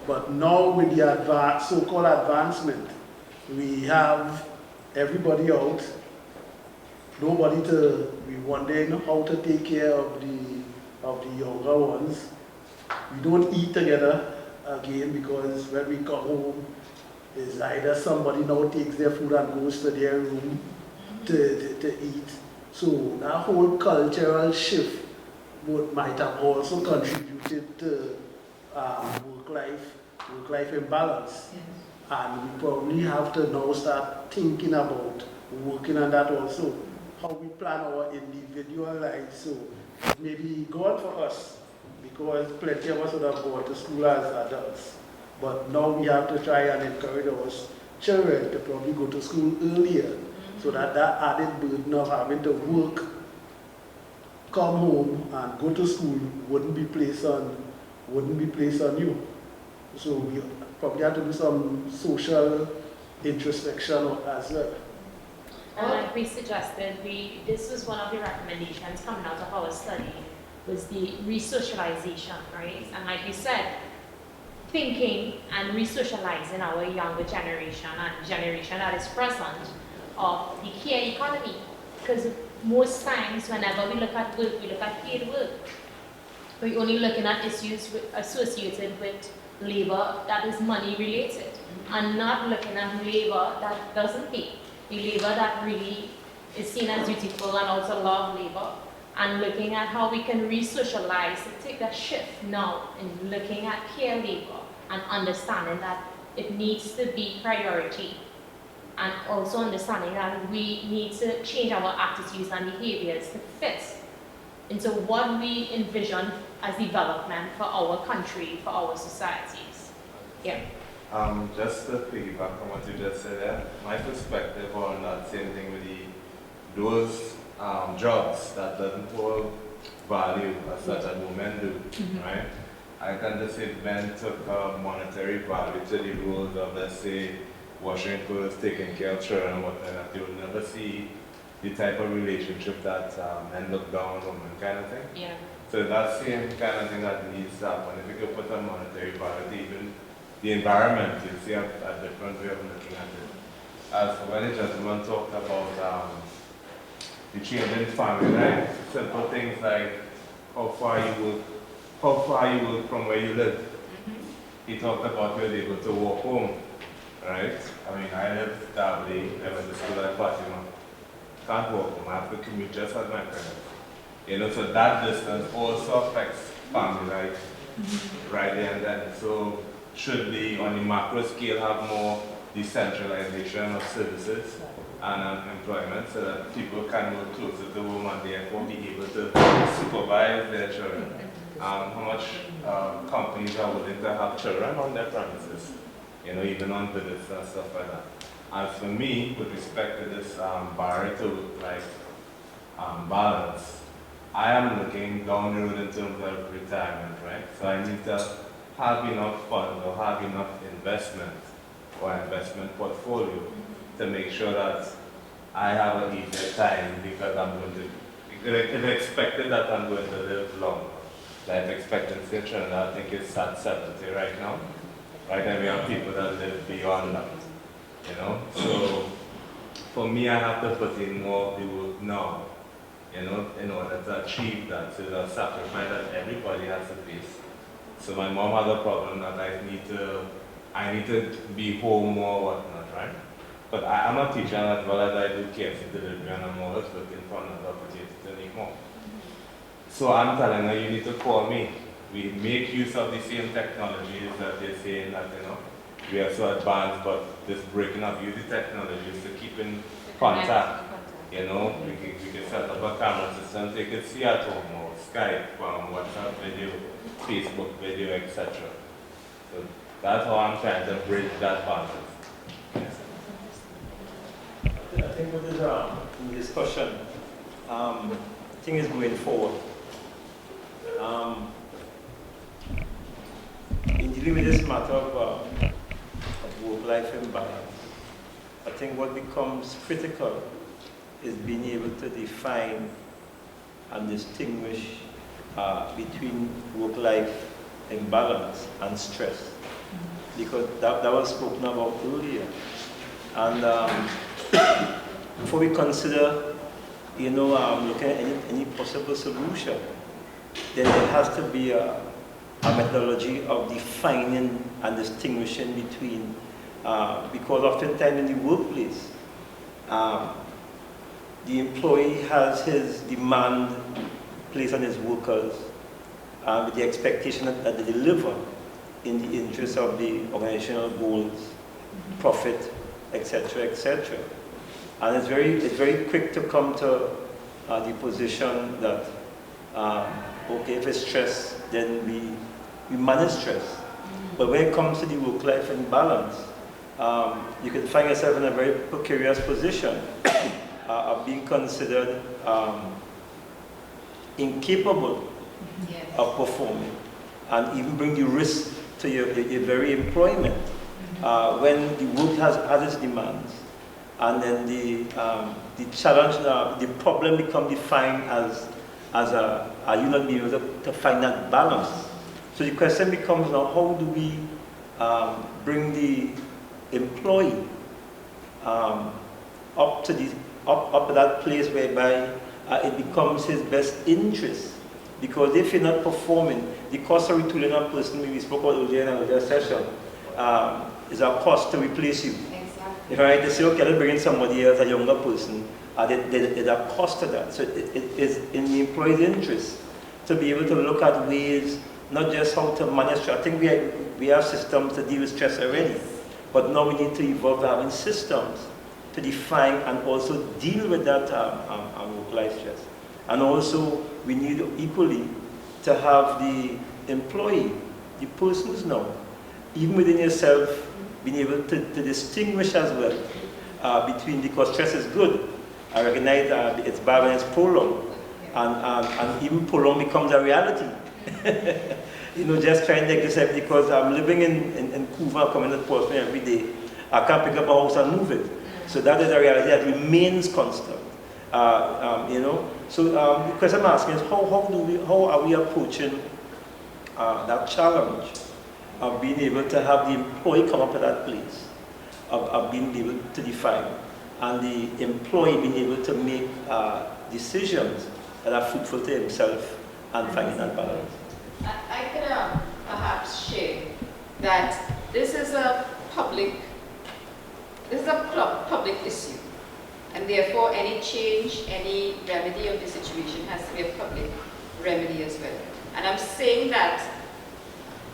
But now with the so-called advancement, we have everybody out, nobody to be wondering how to take care of of the younger ones. We don't eat together again because when we come home, it's either somebody now takes their food and goes to their room to eat. So that whole cultural shift might have also contributed to work-life imbalance. Yes. And we probably have to now start thinking about working on that also, how we plan our individual lives. So it may be gone for us because plenty of us would have gone to school as adults. But now we have to try and encourage our children to probably go to school earlier so that that added burden of having to work, come home and go to school wouldn't be placed on you. So we probably have to do some social introspection as well. And like we suggested, this was one of the recommendations coming out of our study, was the resocialization, right? And like you said, thinking and resocializing our younger generation and generation that is present of the care economy. Because most times, whenever we look at work, we look at paid work. We're only looking at issues associated with labor that is money related, and not looking at labor that doesn't pay. The labor that really is seen as dutiful and also love labor, and looking at how we can re-socialize to take that shift now in looking at care labor and understanding that it needs to be priority, and also understanding that we need to change our attitudes and behaviors to fit into what we envision as development for our country, for our societies. Yeah. Just to piggyback on what you just said there, my perspective on that same thing with those jobs that doesn't hold value as such as women do, right? I can just say men took monetary value to the roles of, let's say, washing clothes, taking care of children and whatnot, that you will never see the type of relationship that men look down on women kind of thing. Yeah. So that same kind of thing that needs to happen. If you could put a monetary value to even the environment, you see a different way of looking at it. As for when the gentleman talked about the change in family life, simple things like how far you work from where you live. He talked about being able to walk home, right? I mean, I live Davli, I went to school at Fatima. Can't walk home, I have to commute just as my parents. You know, so that distance also affects family life right there and then. So should we, on the macro scale, have more decentralization of services and employment so that people can work closer to home and therefore be able to supervise their children? How much companies are willing to have children on their premises, you know, even on visits and stuff like that. As for me, with respect to this barrier to work-life balance, I am looking down the road in terms of retirement, right? So I need to have enough funds or have enough investment or investment portfolio to make sure that I have an easier time because it's expected that I'm going to live long. Life expectancy in Trinidad, I think it's at 70 right now. Right now we have people that live beyond that, you know? So for me, I have to put in more of the work now, you know, in order to achieve that. So the sacrifice that everybody has to face. So my mom has a problem that I need to be home more or whatnot, right? But I'm a teacher as well as I do KFC delivery and I'm always looking for another opportunity to make more. So I'm telling her, you need to call me. We make use of the same technologies that they're saying that, you know, we are so advanced, but just breaking up, use the technologies to keep in contact. You know, we can set up a camera system so you can see at home, or Skype, WhatsApp video, Facebook video, etc. So that's how I'm trying to bridge that balance. Yes. I think with this discussion, I think is going forward. In dealing with this matter of work-life imbalance, I think what becomes critical is being able to define and distinguish between work-life imbalance and stress, because that was spoken about earlier. And before we consider, you know, looking at any possible solution then there has to be a methodology of defining and distinguishing between, because oftentimes in the workplace, the employee has his demand placed on his workers with the expectation that they deliver in the interest of the organizational goals, profit, etc., etc. And it's very quick to come to the position that, okay, if it's stress, then we manage stress. But when it comes to the work-life imbalance, you can find yourself in a very precarious position of being considered incapable of performing, and even bring the risk to your very employment when the work has its demands, and then the challenge, the problem becomes defined as are you not being able to find that balance? So the question becomes now, how do we bring the employee up to that place whereby it becomes his best interest? Because if you're not performing, the cost of retooling a person, we spoke about earlier in our session, is a cost to replace you. Exactly. If I say, okay, let's bring in somebody else, a younger person, there's a cost to that. So it is in the employee's interest to be able to look at ways, not just how to manage stress. I think we have systems to deal with stress already, but now we need to evolve having systems to define and also deal with that work-life stress. And also, we need equally to have the employee, the person who's now, even within yourself, being able to distinguish as well between, because stress is good. I recognize it's bad when it's prolonged, and even prolonged becomes a reality. You know, just trying to take yourself, because I'm living in Couva, coming to Portsmouth every day. I can't pick up a house and move it. So that is a reality that remains constant. You know, so the question I'm asking is how are we approaching that challenge of being able to have the employee come up to that place of being able to define, and the employee being able to make decisions that are fruitful to himself and finding that balance. I could perhaps share that this is a public issue, and therefore any change, any remedy of the situation has to be a public remedy as well. And I'm saying that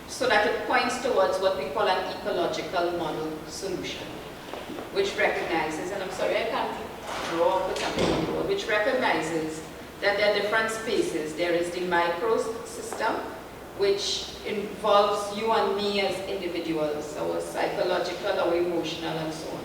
so that it points towards what we call an ecological model solution, which recognizes, and I'm sorry I can't draw up with something on board, which recognizes that there are different spaces. There is the micro system, which involves you and me as individuals, our psychological, our emotional, and so on.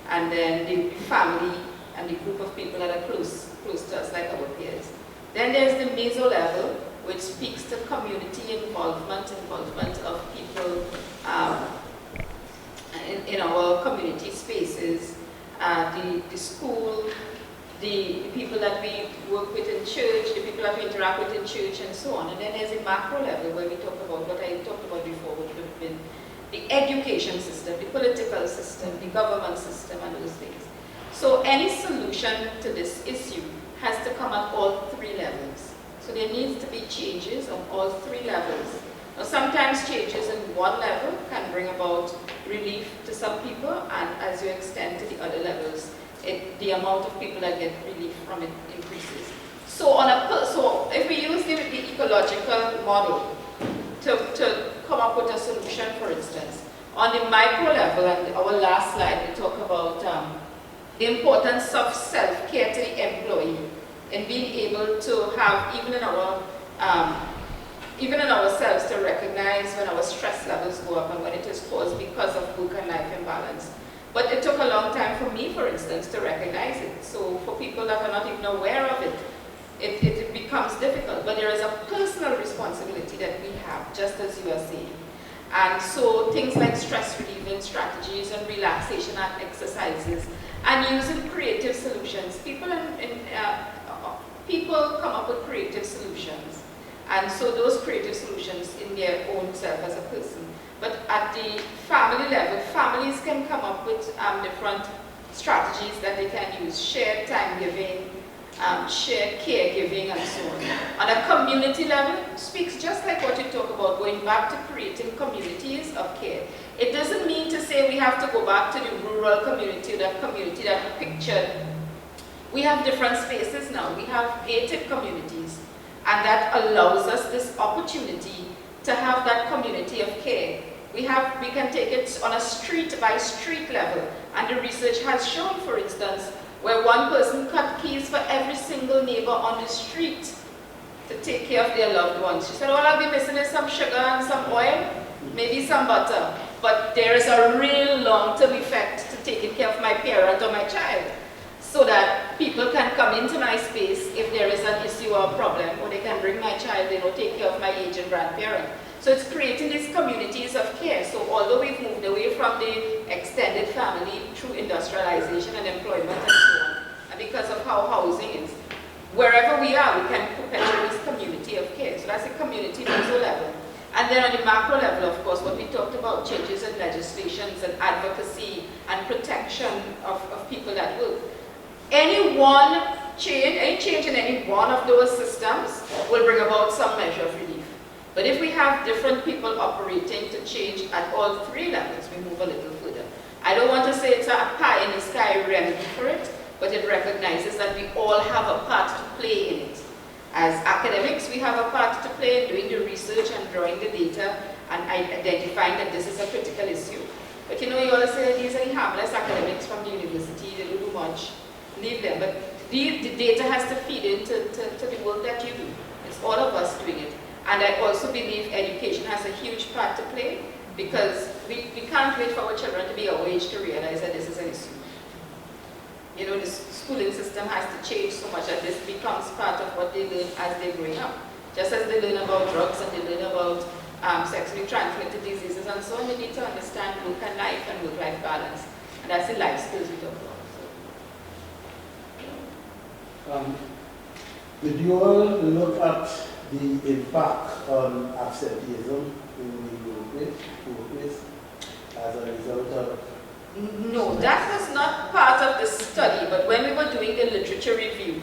And then the family and the group of people that are close to us, like our peers. Then there's the meso level, which speaks to community involvement of people in our community spaces, the school, the people that we work with in church, the people that we interact with in church, and so on. And then there's a macro level where we talk about what I talked about before, which would have been the education system, the political system, the government system, and those things. So any solution to this issue has to come at all three levels. So there needs to be changes on all three levels. Now sometimes changes in one level can bring about relief to some people, and as you extend to the other levels, the amount of people that get relief from it increases. So so if we use the ecological model to come up with a solution, for instance, on the micro level, and our last slide, we talk about the importance of self-care to the employee in being able to have, even in ourselves, to recognize when our stress levels go up and when it is caused because of work and life imbalance. But it took a long time for me, for instance, to recognize it. So for people that are not even aware of it, it becomes difficult. But there is a personal responsibility that we have, just as you are saying. And so things like stress relieving strategies and relaxation exercises, and using creative solutions. People come up with creative solutions. And so those creative solutions in their own self as a person. But at the family level, families can come up with different strategies that they can use. Shared time giving, shared caregiving and so on. On a community level, it speaks just like what you talk about, going back to creating communities of care. It doesn't mean to say we have to go back to the rural community, that community that we pictured. We have different spaces now. We have gated communities, and that allows us this opportunity to have that community of care. We can take it on a street by street level, and the research has shown, for instance, where one person cut keys for every single neighbor on the street to take care of their loved ones. She said, all I'll be missing is some sugar and some oil, maybe some butter, but there is a real long-term effect to taking care of my parent or my child, so that people can come into my space if there is an issue or a problem, or they can bring my child in or take care of my aging grandparent. So it's creating these communities of care. So although we've moved away from the extended family through industrialization and employment and so on, and because of how housing is, wherever we are, we can perpetuate this community of care. So that's the community meso level. And then on the macro level, of course, what we talked about, changes in legislations and advocacy and protection of people that work. Any change in any one of those systems will bring about some measure of relief. But if we have different people operating to change at all three levels, we move a little further. I don't want to say it's a pie in the sky remedy for it, but it recognizes that we all have a part to play in it. As academics, we have a part to play in doing the research and drawing the data and identifying that this is a critical issue. But you know, you always say these are harmless academics from the university, they don't do much, leave them. But the data has to feed into the work that you do. It's all of us doing it. And I also believe education has a huge part to play, because we can't wait for our children to be our age to realize that this is an issue. You know, the schooling system has to change so much that this becomes part of what they learn as they're growing up. Just as they learn about drugs and they learn about sexually transmitted diseases and so on, they need to understand work and life and work-life balance. And that's the life skills we talk about. Did you all look at the impact on absenteeism in the workplace as a result of? No, that was not part of the study, but when we were doing the literature review,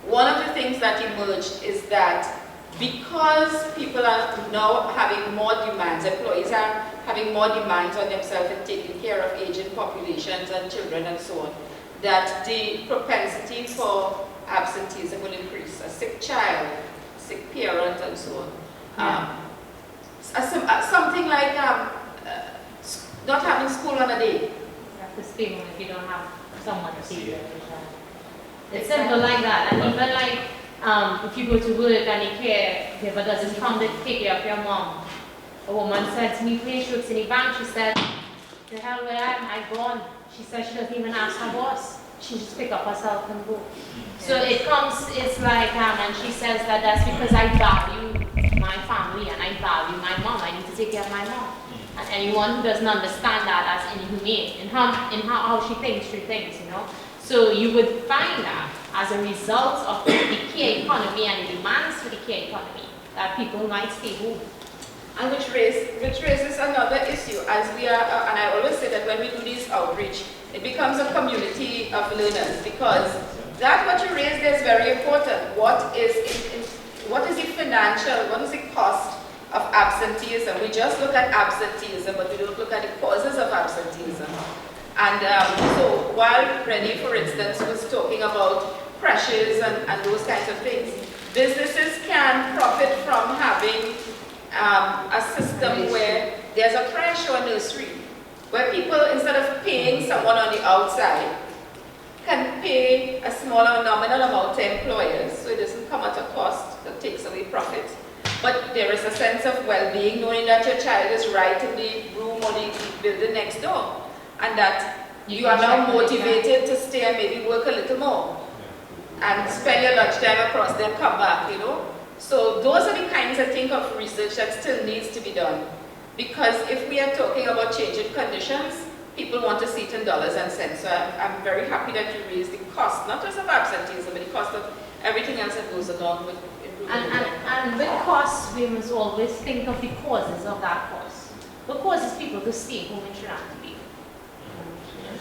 one of the things that emerged is that because people are now having more demands, employees are having more demands on themselves in taking care of aging populations and children and so on, that the propensity for absenteeism will increase. A sick child, sick parent, and so on. Something like not having school on a day. You have to stay home if you don't have someone to see you. It's simple like that. And even like if you go to work and the caregiver doesn't come to take care of your mom. A woman said to me, when she works in the bank, she said, the hell where am I gone? She said she doesn't even ask her boss. She just pick up herself and go. So it comes, it's like, and she says that that's because I value my family and I value my mom. I need to take care of my mom. And anyone who doesn't understand that as inhumane in how she thinks through things, you know. So you would find that as a result of the care economy and the demands for the care economy, that people might stay home. And which raises another issue, as we are, and I always say that when we do this outreach, it becomes a community of learners, because that what you raised there is very important. What is the financial, what is the cost of absenteeism? We just look at absenteeism, but we don't look at the causes of absenteeism. And so while Renee, for instance, was talking about pressures and those kinds of things, businesses can profit from having a system where there's a crash or nursery, where people, instead of paying someone on the outside, can pay a smaller nominal amount to employers, so it doesn't come at a cost that takes away profit. But there is a sense of well-being, knowing that your child is right in the room or the building next door, and that you are now motivated to stay and maybe work a little more, and spend your lunchtime across, then come back, you know. So those are the kinds, I think, of research that still needs to be done. Because if we are talking about changing conditions, people want to see it in dollars and cents. So I'm very happy that you raised the cost, not just of absenteeism, but the cost of everything else that goes along with improving. And with costs, we must always think of the causes of that cost. What causes people to stay home in Sri Lanka?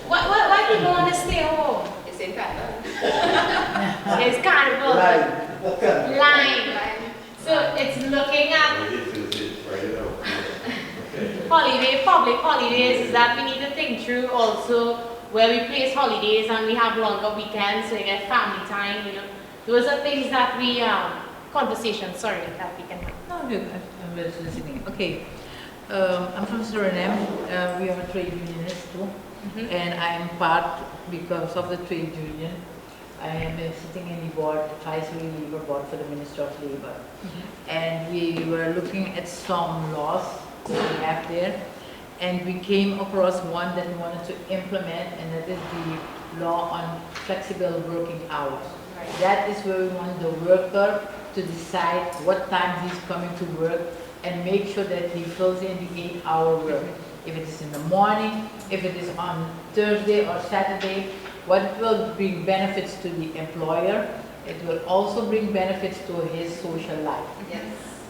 Why people want to stay home? It's same kind of. It's carnival. Line. So it's looking at public holidays that we need to think through also, where we place holidays and we have longer weekends, so you get family time, you know. Those are things that we, conversations, that we can have. No, good. I'm just listening. Okay. I'm from Suriname. We are a trade unionist too. And I am part, because of the trade union, I am sitting in the board, advisory labor board for the Minister of Labor. And we were looking at some laws that we have there. And we came across one that we wanted to implement, and that is the law on flexible working hours. That is where we want the worker to decide what time he's coming to work and make sure that he fills in the 8-hour work. If it is in the morning, if it is on Thursday or Saturday, what will bring benefits to the employer, it will also bring benefits to his social life. Yes.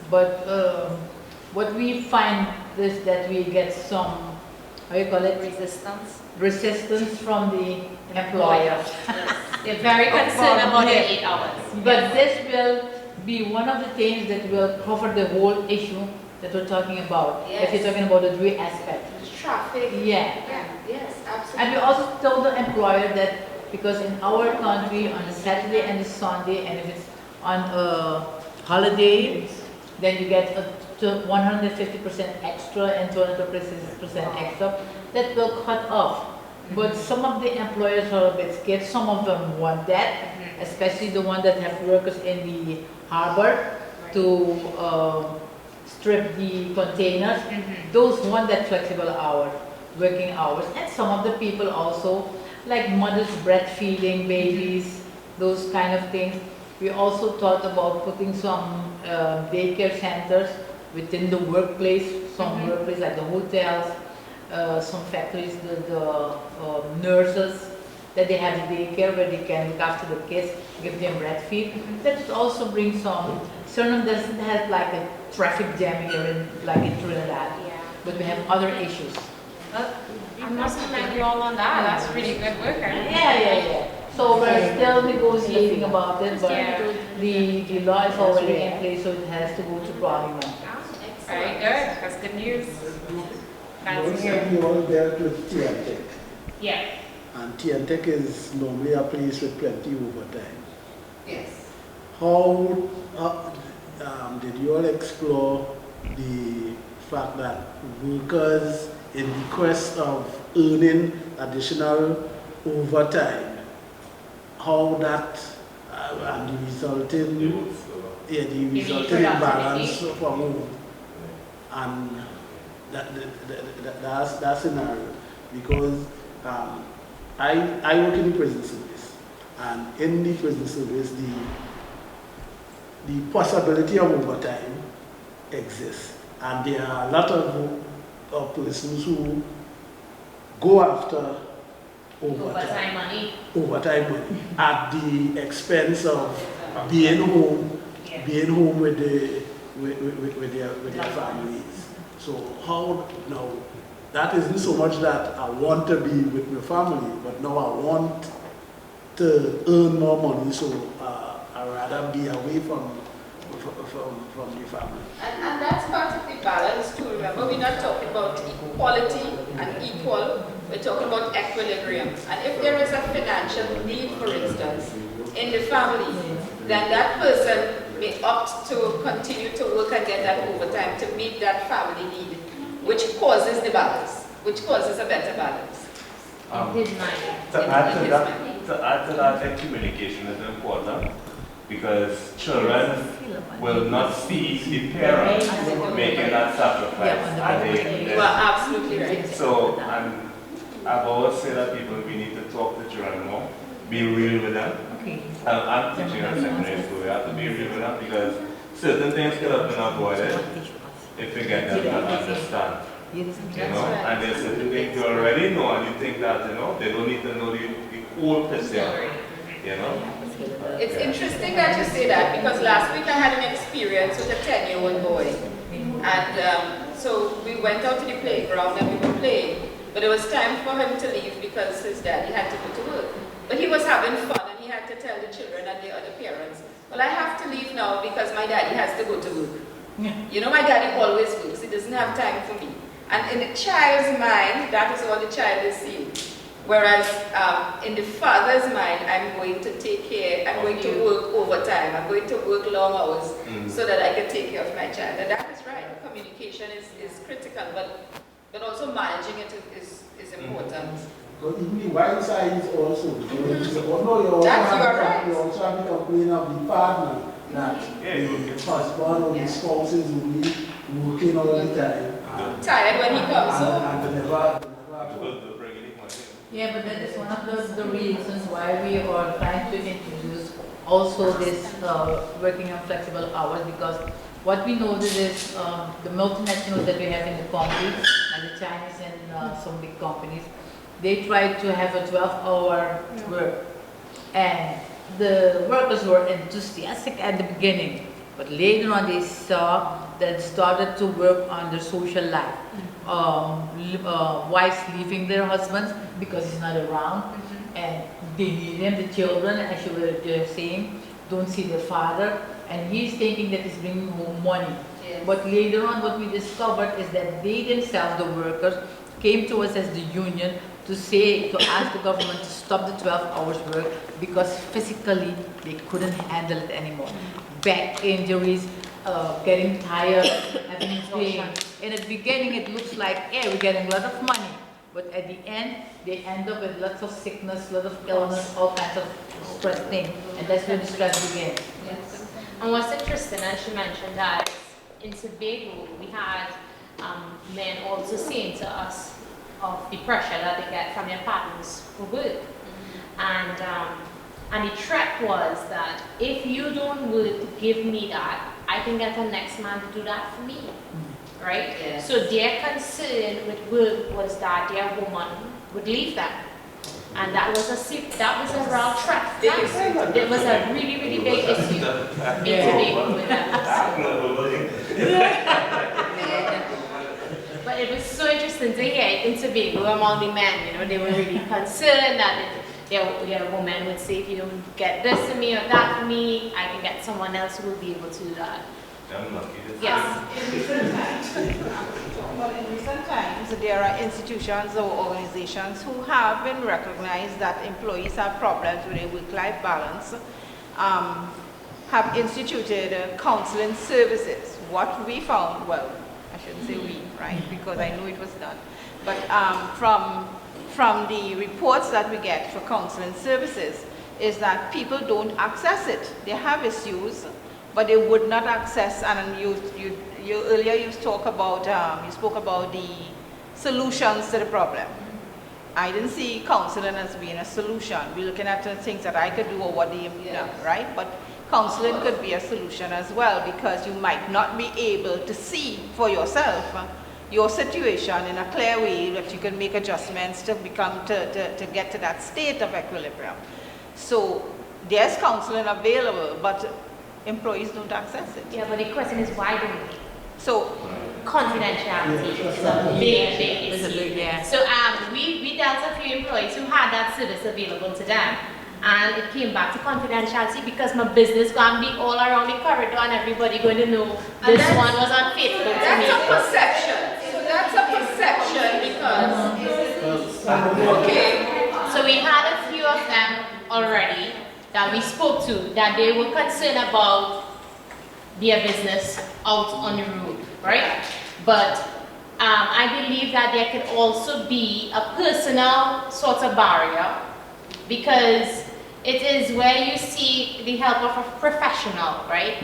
But what we find is that we get some, how you call it? Resistance from the employer. They're very concerned about the 8 hours. But this will be one of the things that will cover the whole issue that we're talking about. Yes. If you're talking about the three aspects. Traffic. Yeah. Yes, absolutely. And we also told the employer that because in our country on the Saturday and the Sunday, and if it's on a holiday, then you get a 150% extra and 200% extra. That will cut off. But some of the employers are a bit scared. Some of them want that, especially the ones that have workers in the harbor to strip the containers. Those want that flexible working hours. And some of the people also, like mothers breastfeeding babies, those kind of things. We also thought about putting some daycare centers within the workplace, some workplace like the hotels, some factories, the nurses, that they have the daycare where they can look after the kids, give them breastfeed. That would also bring some. Suriname doesn't have like a traffic jam here in Trinidad, but we have other issues. I must commend you all on that. That's really good work. Yeah. So we're still negotiating about it, but the law is already in place, so it has to go to Parliament. Very good. That's good news. You all dealt with TNTech. Yeah. And TNTech is normally a place with plenty overtime. Yes. How did you all explore the fact that workers, in the quest of earning additional overtime, how that and the resulting imbalance for home, and that scenario, because I work in the prison service, and in the prison service the possibility of overtime exists, and there are a lot of persons who go after overtime money at the expense of being home with their families. So how now? That isn't so much that I want to be with my family, but now I want to earn more money, so I rather be away from the family. And that's part of the balance too. Remember, we're not talking about equality and equal, we're talking about equilibrium. And if there is a financial need, for instance, in the family, then that person may opt to continue to work and get that overtime to meet that family need, which causes the balance, which causes a better balance. To add to that, like, communication is important, because children will not see the parents making that sacrifice. You are absolutely right. So, and I've always said that we need to talk to children more, be real with them. I'm teaching at secondary school, we have to be real with them, because certain things could have been avoided if you get them to understand. You know, and there's certain things you already know, and you think that, you know, they don't need to know the whole picture, you know. It's interesting that you say that, because last week I had an experience with a 10-year-old boy, and so we went out to the playground and we were playing, but it was time for him to leave because his daddy had to go to work. But he was having fun and he had to tell the children and the other parents, well, I have to leave now because my daddy has to go to work. You know, my daddy always works. He doesn't have time for me. And in the child's mind, that is all the child is seeing. Whereas in the father's mind, I'm going to take care, I'm going to work overtime, I'm going to work long hours so that I can take care of my child. And that is right. Communication is critical, but also managing it is important. Because even the white side is also, you also have to complain of the partner, that the husband or the spouse is only working all the time. Tired when he comes home. And they never Yeah, but that is one of the reasons why we are trying to introduce also this working on flexible hours, because what we notice is the multinationals that we have in the country, and the Chinese and some big companies, they try to have a 12-hour work. And the workers were enthusiastic at the beginning, but later on they saw that they started to work on their social life. Wives leaving their husbands because he's not around, and they need him, the children, as you were saying, don't see their father, and he's thinking that he's bringing home money. Yes. But later on what we discovered is that they themselves, the workers, came to us as the union to ask the government to stop the 12 hours work because physically they couldn't handle it anymore. Back injuries, getting tired, having pain. In the beginning it looks like, hey, we're getting a lot of money, but at the end they end up with lots of sickness, lots of illness, all kinds of stress things, and that's where the stress begins. Yes. And what's interesting, as she mentioned, that in Tobago we had men also saying to us of the pressure that they get from their partners for work. And the threat was that if you don't work to give me that, I can get the next man to do that for me, right? Yes. So their concern with work was that their woman would leave them. And that was a real threat. It was a really, really big issue in Tobago with But it was so interesting to hear in Tobago among the men, you know, they were really concerned that their woman would say, if you don't get this for me or that for me, I can get someone else who will be able to do that. Yes. In recent times, there are institutions or organizations who have been recognized that employees have problems with their work-life balance, have instituted counseling services. What we found, well, I shouldn't say we, right, because I know it was done, but from the reports that we get for counseling services is that people don't access it. They have issues, but they would not access, and you earlier you spoke about the solutions to the problem. I didn't see counseling as being a solution. We're looking at the things that I could do or what they right? But counseling could be a solution as well, because you might not be able to see for yourself your situation in a clear way that you can make adjustments to get to that state of equilibrium. So there's counseling available, but employees don't access it. Yeah, but the question is, why don't they? So confidentiality is a big issue. So we dealt with a few employees who had that service available to them, and it came back to confidentiality because my business going to be all around the corridor and everybody going to know this one was unfaithful to me. That's a perception. So that's a perception because, okay. So we had a few of them already that we spoke to, that they were concerned about their business out on the road, right? But I believe that there could also be a personal sort of barrier, because it is where you see the help of a professional, right?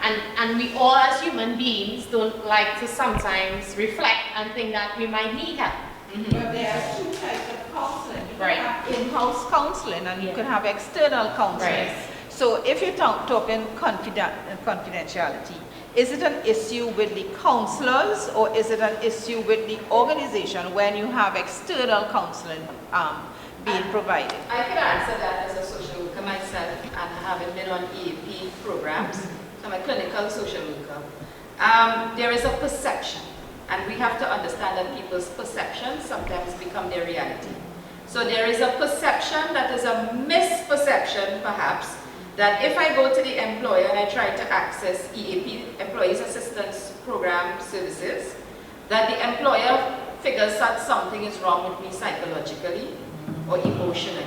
And we all as human beings don't like to sometimes reflect and think that we might need help. But there are two types of counseling. You Right. can have in-house counseling and you can have external counseling. Right. So if you're talking confidentiality, is it an issue with the counselors or is it an issue with the organization when you have external counseling being provided? I could answer that as a social worker myself, and having been on EAP programs. I'm a clinical social worker. There is a perception, and we have to understand that people's perceptions sometimes become their reality. So there is a perception that is a misperception, perhaps, that if I go to the employer and I try to access EAP, Employees Assistance Program services, that the employer figures that something is wrong with me psychologically or emotionally.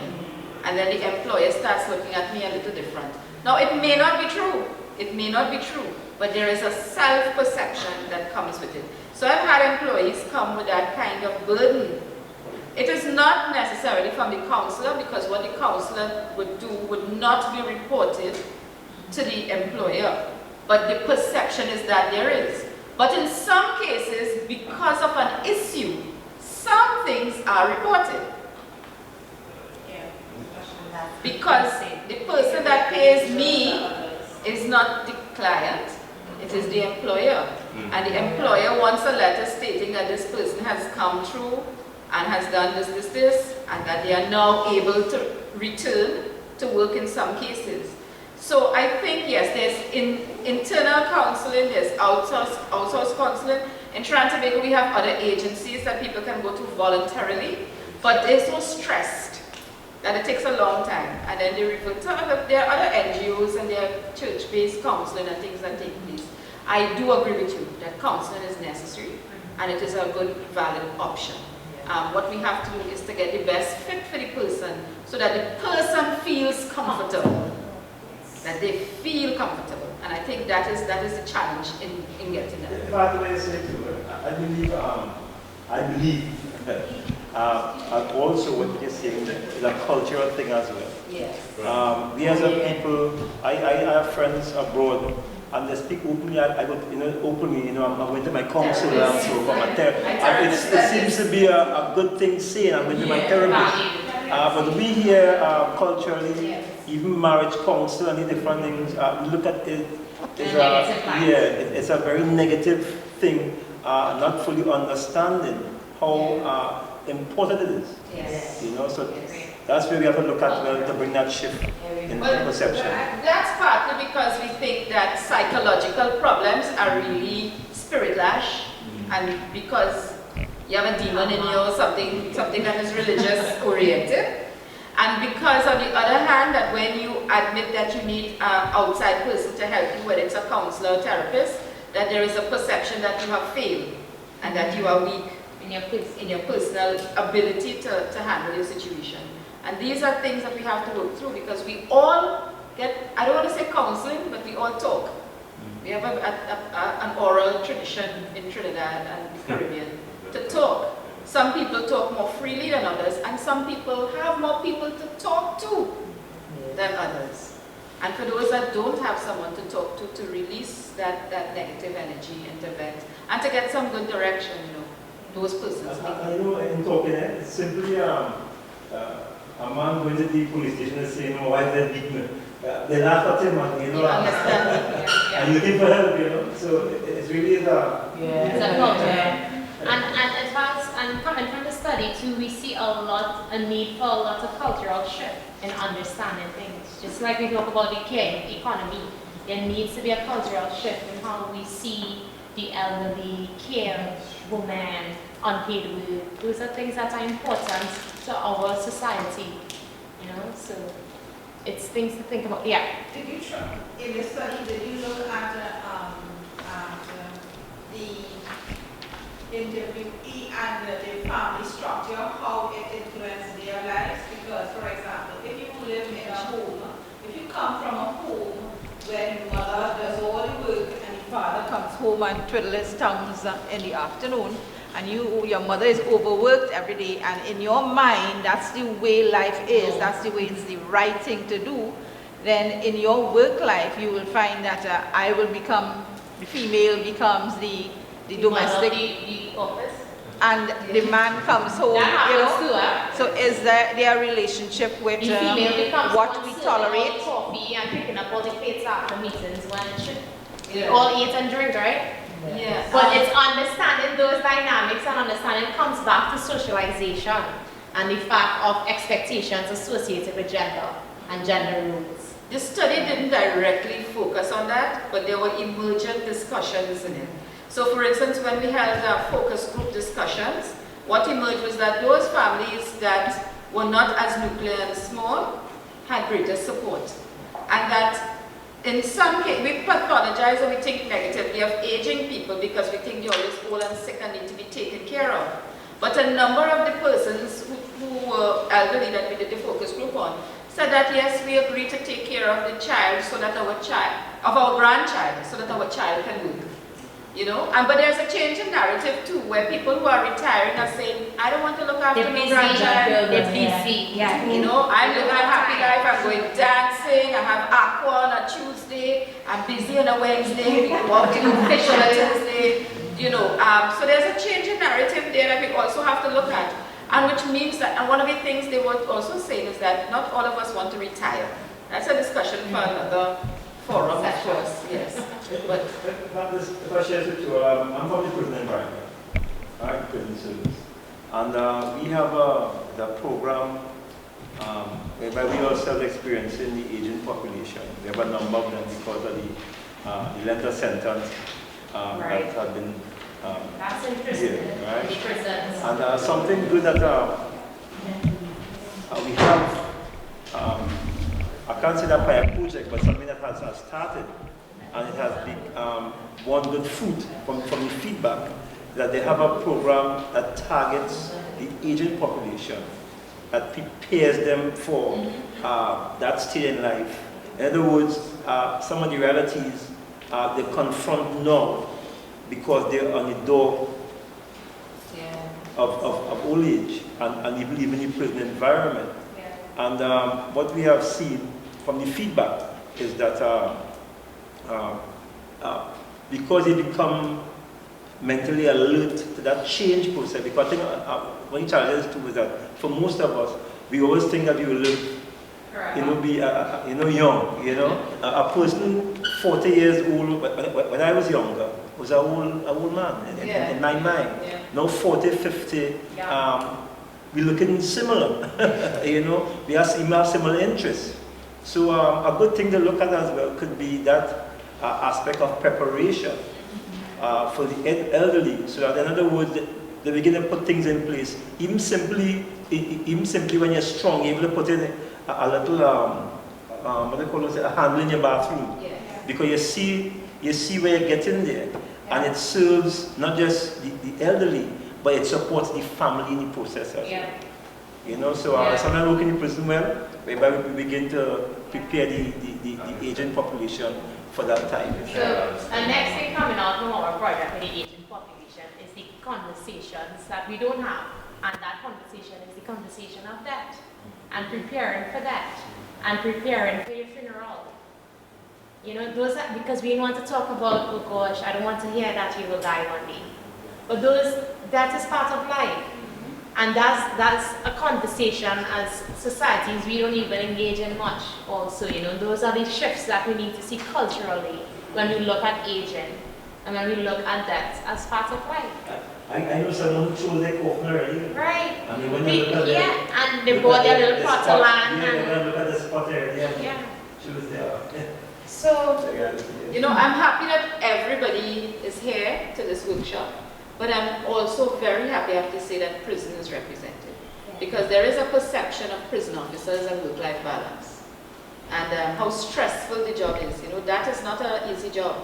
And then the employer starts looking at me a little different. Now, it may not be true. It may not be true. But there is a self-perception that comes with it. So I've had employees come with that kind of burden. It is not necessarily from the counselor, because what the counselor would do would not be reported to the employer. But the perception is that there is. But in some cases, because of an issue, some things are reported. Because the person that pays me is not the client, it is the employer. And the employer wants a letter stating that this person has come through and has done this, and that they are now able to return to work in some cases. So I think, yes, there's internal counseling, there's outsourced counseling. In Toronto, we have other agencies that people can go to voluntarily, but they're so stressed that it takes a long time. And then they refer to there are other NGOs and there are church-based counseling and things that take place. I do agree with you that counseling is necessary and it is a good, valid option. What we have to do is to get the best fit for the person so that the person feels comfortable. That they feel comfortable. And I think that is the challenge in getting that. By the way, I believe and also what you're saying is a cultural thing as well. Yes. We as a people, I have friends abroad, and they speak openly. I go, openly. I'm going to my counselor and so from a therapist. And it seems to be a good thing saying I'm going to my therapist. But we here culturally, even marriage counsel and the different things, look at it. It's a very negative thing. Not fully understanding how important it is. Yes. So that's where we have to look at to bring that shift in perception. That's partly because we think that psychological problems are really spirit-lash, and because you have a demon in you, something that is religious oriented, and because on the other hand, that when you admit that you need an outside person to help you, whether it's a counselor or therapist, that there is a perception that you have failed and that you are weak in your personal ability to handle your situation. And these are things that we have to work through, because we all get, I don't want to say counseling, but we all talk. We have an oral tradition in Trinidad and the Caribbean to talk. Some people talk more freely than others, and some people have more people to talk to than others. And for those that don't have someone to talk to release that negative energy and to vent, and to get some good direction, those persons. I know in talking, it's simply a man going to the police station and saying, "Oh, why did they beat me?" They laugh at him and and looking for help, So it's really it's a culture. And as far as coming from the study too, we see a need for a lot of cultural shift in understanding things. Just like we talk about the care economy, there needs to be a cultural shift in how we see the elderly, care, women, unpaid work. Those are things that are important to our society, so it's things to think about. Yeah. Did you try, in the study, did you look at the interviewee and the family structure, how it influenced their lives? Because, for example, if you live in a home, if you come from a home where the mother does all the work and the father comes home and twiddles his thumbs in the afternoon, and your mother is overworked every day, and in your mind, that's the way life is, that's the way it's the right thing to do, then in your work life, you will find that the female becomes the domestic, the office, and the man comes home, So is their relationship with what we tolerate? Coffee and picking up all the plates after meetings when it should all eat and drink, right? Yeah. But it's understanding those dynamics, and understanding comes back to socialization and the fact of expectations associated with gender and gender roles. The study didn't directly focus on that, but there were emergent discussions in it. So for instance, when we had focus group discussions, what emerged was that those families that were not as nuclear and small had greater support. And that in some cases, we pathologize or we think negatively of aging people because we think they're always old and sick and need to be taken care of. But a number of the persons who were elderly that we did the focus group on said that yes, we agree to take care of the child so that our grandchild, so that our child can work. You know, but there's a change in narrative too, where people who are retiring are saying, I don't want to look after my grandchild. They're busy. Yeah. You know, I'm living a happy life, I'm going dancing, I have aqua on a Tuesday, I'm busy on a Wednesday, we walk to do fish on a Thursday, you know. So there's a change in narrative there that we also have to look at. And which means that, and one of the things they were also saying is that not all of us want to retire. That's a discussion for another forum, of course, yes. But if I share with you, I'm from the prison environment, right, prison service. And we have the program whereby we also experiencing the aging population. We have a number of them because of the length of sentence Right. that have been That's interesting. here, right? The prisons. And something good that we have, I can't say that by a project, but something that has started, and it has been one good fruit from the feedback, that they have a program that targets the aging population, that prepares them for that stage in life. In other words, some of the realities they confront now because they're on the door of old age and even in the prison environment. Yeah. And what we have seen from the feedback is that because they become mentally alert to that change process, because I think one of the challenges too is that for most of us, we always think that we will live, be young, a person 40 years old, when I was younger, was an old man in 99. Yeah. Now 40, 50, we're looking similar, we have similar interests. So a good thing to look at as well could be that aspect of preparation for the elderly, so that in other words, they begin to put things in place, even simply when you're strong, you're able to put in a little, what they call it, a handle in your bathroom, because you see where you're getting there, and it serves not just the elderly, but it supports the family in the process as well. So sometimes working in prison well, whereby we begin to prepare the aging population for that time. So, next thing coming out from our project with the aging population is the conversations that we don't have, and that conversation is the conversation of death, and preparing for that, and preparing for your funeral. Those are, because we want to talk about, oh gosh, I don't want to hear that you will die one day. But that is part of life. And that's a conversation as societies we don't even engage in much also, those are the shifts that we need to see culturally when we look at aging and when we look at death as part of life. I know someone who chose their coffin already. Right. And they went to look at and they bought their little plot of land. Yeah, they went to look at the spot area. Yeah. She was there. So, I'm happy that everybody is here to this workshop. But I'm also very happy, I have to say, that prison is represented. Because there is a perception of prison officers and work-life balance. And how stressful the job is. That is not an easy job.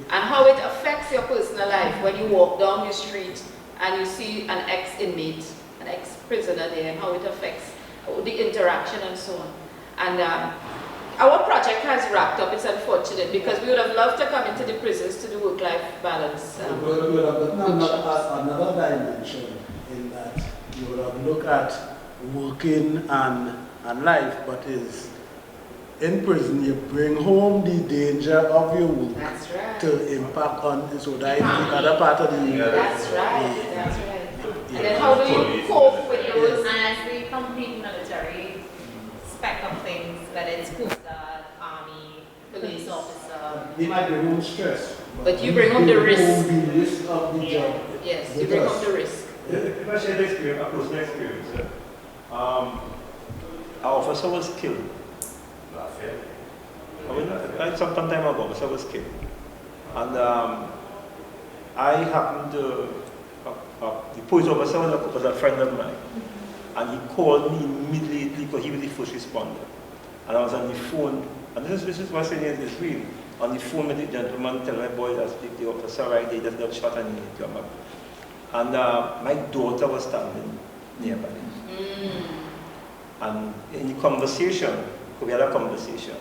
And how it affects your personal life when you walk down the street and you see an ex-inmate, an ex-prisoner there, and how it affects the interaction and so on. And our project has wrapped up. It's unfortunate because we would have loved to come into the prisons to do work-life balance. We would have gotten another dimension in that you would have looked at working and life, but is in prison you bring home the danger of your work to impact on, so that is the other part of the That's right. And then how do you cope with those? And as we complete military spec of things, whether it's Coast Guard, Army, police officer. They might bring home stress. But you bring home the risk. The risk of the job. Yes, you bring home the risk. If I share the experience, a personal experience, our officer was killed. Some time ago, officer was killed. And I happened to, the police officer was a friend of mine. And he called me immediately because he was the first responder. And I was on the phone, and this is what I'm saying is real. On the phone with the gentleman, telling my boy that speak the officer right there, just got shot and he came up. And my daughter was standing nearby. And in the conversation, we had a conversation,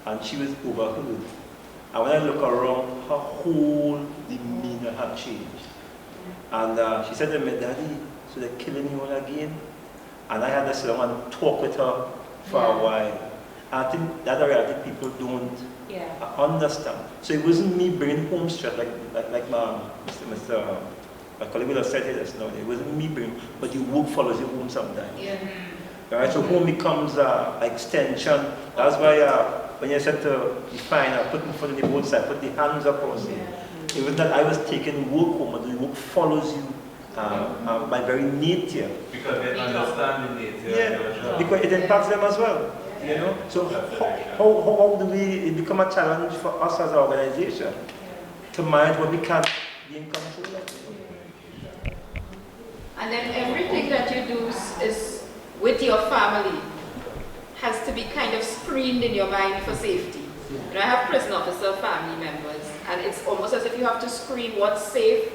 and she was overheard. And when I look around, her whole demeanor had changed. And she said to me, Daddy, so they're killing you all again? And I had to sit down and talk with her for a while. And I think that's a reality people don't understand. So it wasn't me bringing home stress like my colleague would have said it just now. It wasn't me bringing, but the work follows you home sometimes. Right? So home becomes an extension. That's why when you said to define, put in front of the both sides, put the hands across it. It was that I was taking work home, and the work follows you by very nature. Because they understand the nature. Yeah, because it impacts them as well. You know, so how do it become a challenge for us as an organization to manage what we can't be in control of? And then everything that you do is with your family has to be kind of screened in your mind for safety. You know, I have prison officer family members, and it's almost as if you have to screen what's safe,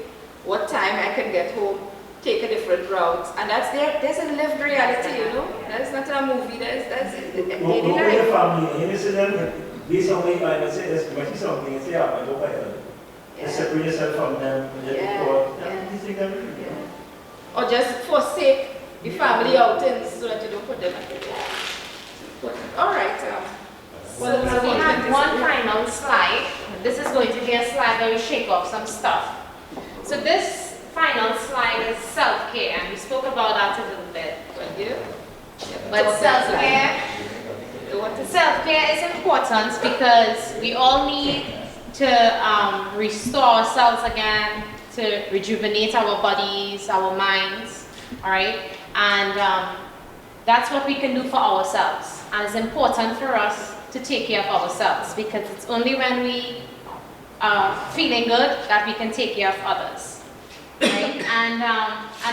what time I can get home, take a different route, and there's a lived reality, you know. That's not a movie, that's daily life. Your family, you see them, based on what I say, you see something, and say, I go by them. Separate yourself from them, or just forsake the family outings so that you don't put them at the All right. So we have one final slide. This is going to be a slide where we shake off some stuff. So this final slide is self-care, and we spoke about that a little bit. But self-care is important because we all need to restore ourselves again, to rejuvenate our bodies, our minds, all right? And that's what we can do for ourselves. And it's important for us to take care of ourselves because it's only when we are feeling good that we can take care of others, right? And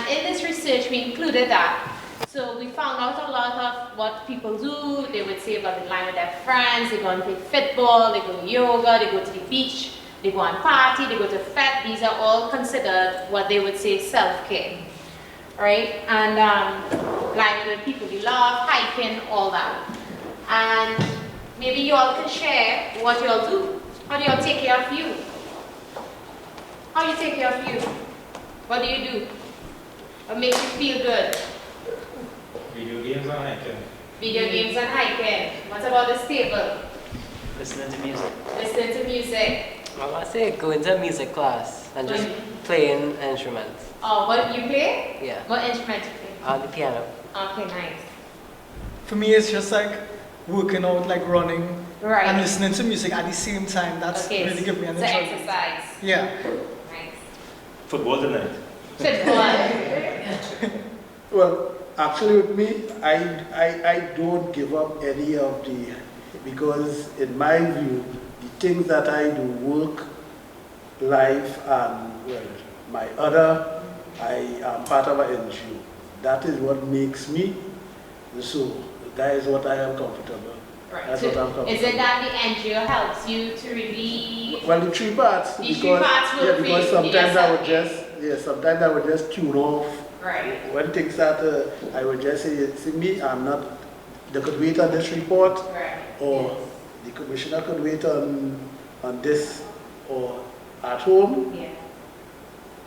in this research, we included that. So we found out a lot of what people do. They would say about the line with their friends, they go and play football, they go to yoga, they go to the beach, they go on party, they go to fete. These are all considered what they would say self-care, right? And lying with people you love, hiking, all that. And maybe you all can share what you all do. How do you all take care of you? How do you take care of you? What do you do? What makes you feel good? Video games and hiking. Video games and hiking. What about this table? Listening to music. Listening to music. I say going to music class and just playing instruments. Oh, what you play? Yeah. What instrument you play? The piano. Okay, nice. For me, it's just like working out, like running, and listening to music at the same time. That's really give me an enjoyment. Exercise. Yeah. Nice. Football tonight. Football. Well, actually with me, I don't give up any of the, because in my view, the things that I do, work, life, and well, my other, I am part of an NGO. That is what makes me, so that is what I am comfortable. Right. That's so what I'm comfortable. Is it that the NGO helps you to relieve? Well, the three parts. Because sometimes I would just tune off. Right. When things start, I would just say, see me, I'm not, they could wait on this report, or the commissioner could wait on this, or at home. Yeah.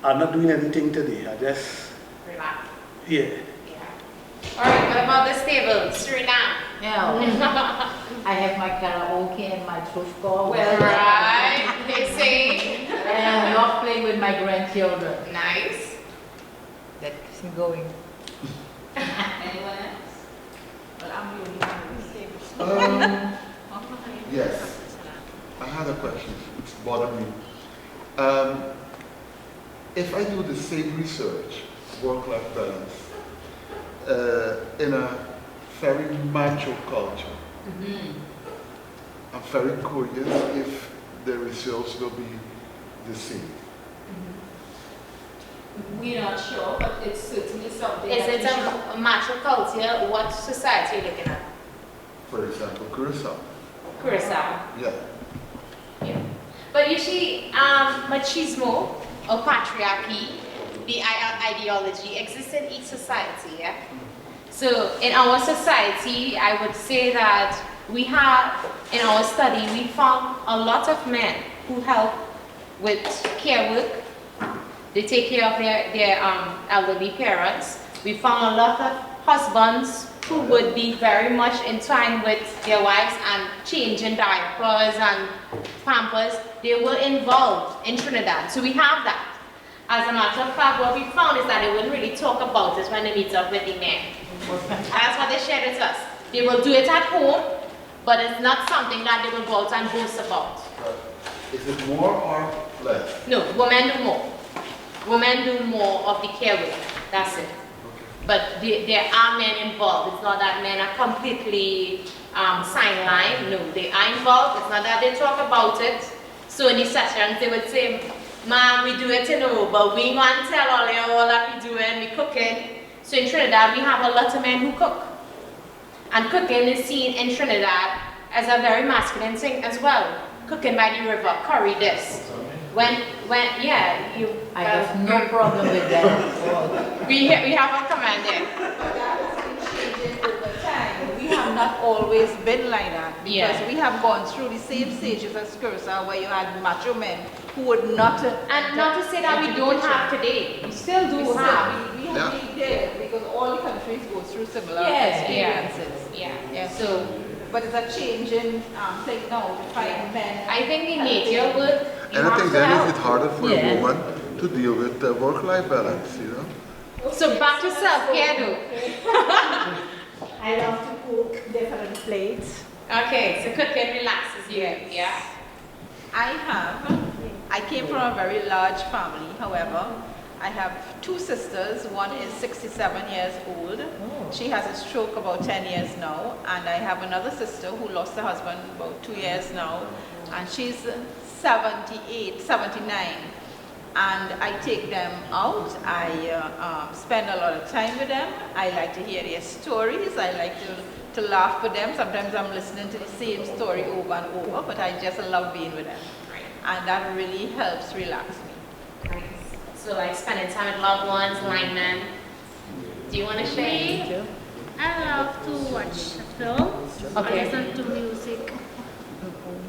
I'm not doing anything today. I just relax. Yeah. All right. What about this table? Suriname. Yeah. I have my karaoke and my truth call. Well, right. They sing. And I love playing with my grandchildren. Nice. That keeps me going. Anyone else? Well, I'm the only one who's Yes. I had a question. It's bothered me. If I do the same research, work-life balance, in a very macho culture, I'm very curious if the results will be the same. We're not sure, but it's certainly something. Is it a macho culture, what society are you looking at? For example, Curacao. Curacao. Yeah. Yeah. But you see, machismo or patriarchy, the ideology exists in each society, yeah? So in our society, I would say that we have, in our study, we found a lot of men who help with care work. They take care of their elderly parents. We found a lot of husbands who would be very much entwined with their wives and changing diapers and pampers. They were involved in Trinidad. So we have that. As a matter of fact, what we found is that they wouldn't really talk about it when they meet up with the men. That's what they shared with us. They will do it at home, but it's not something that they will go out and boast about. Is it more or less? No, women do more. Women do more of the care work. That's it. But there are men involved. It's not that men are completely sidelined. No, they are involved. It's not that they talk about it. So in the sessions, they would say, "Ma'am, we do it, you know, but we want to tell all you all that we doing, we cooking." So in Trinidad, we have a lot of men who cook. And cooking is seen in Trinidad as a very masculine thing as well. Cooking by the river, curry this. Yeah, you... I have no problem with that. We have a command there. That has been changing over time. We have not always been like that because we have gone through the same stages as Curacao where you had macho men who would not... And not to say that we don't have today. We still do have. We did because all the countries go through similar experiences. Yeah. So, but it's a changing thing now to find men. I think the nature would... And I think then is it harder for a woman to deal with the work-life balance, you know? So back to self-care though. I love to cook different plates. Okay, so cooking relaxes you, yeah? I came from a very large family, however. I have two sisters. One is 67 years old. She has a stroke about 10 years now. And I have another sister who lost her husband about 2 years now. And she's 78, 79. And I take them out. I spend a lot of time with them. I like to hear their stories. I like to laugh with them. Sometimes I'm listening to the same story over and over, but I just love being with them. And that really helps relax me. So like spending time with loved ones, linemen. Do you want to share? I love to watch films, listen to music.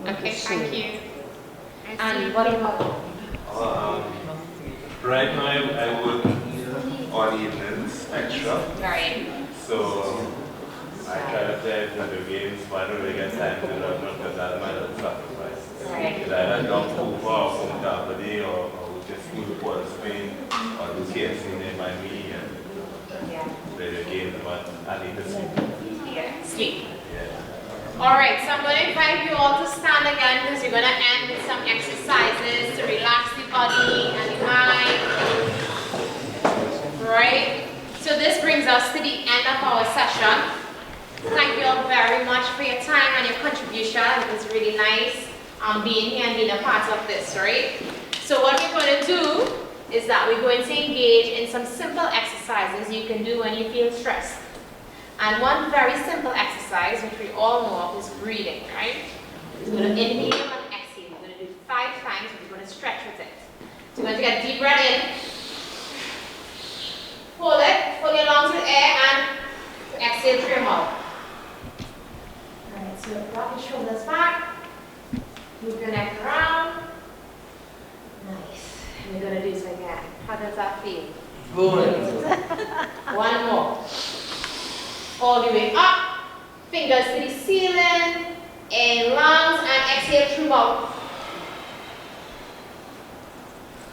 Okay, thank you. And what about? Right now I work on evenings extra. Right. So I try to play video games, but I don't really get time to learn because that's my little sacrifice. Right. Because I don't go for home company or just school for Spain or do KFC nearby me and play the games, but I need to sleep. Yeah, sleep. Yeah. Alright, so I'm going to invite you all to stand again because we're going to end with some exercises to relax the body and the mind. Right? So this brings us to the end of our session. Thank you all very much for your time and your contribution. It was really nice being here and being a part of this, right? So what we're going to do is that we're going to engage in some simple exercises you can do when you feel stressed. And one very simple exercise, which we all know of, is breathing, right? We're going to inhale and exhale. We're going to do it 5 times, and we're going to stretch with it. So we're going to get a deep breath in. Hold it, pull your lungs with air, and exhale through your mouth. Alright, so rock your shoulders back. Move your neck around. Nice. And we're going to do this again. How does that feel? Good. One more. All the way up. Fingers to the ceiling. In lungs and exhale through mouth.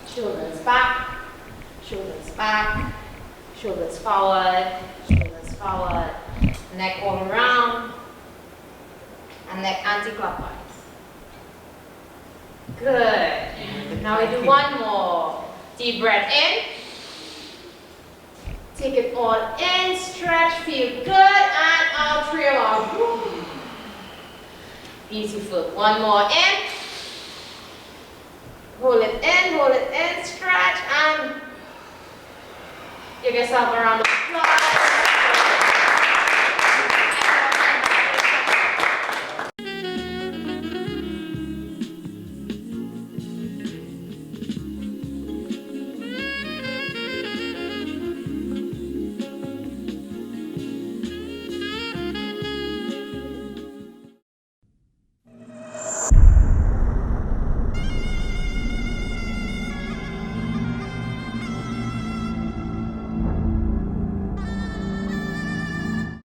Shoulders back. Shoulders back. Shoulders forward. Shoulders forward. Neck all around. And neck anti-clockwise. Good. Now we do one more. Deep breath in. Take it all in, stretch, feel good, and out through your mouth. Beautiful. One more in. Hold it in, stretch, and give yourself a round of applause.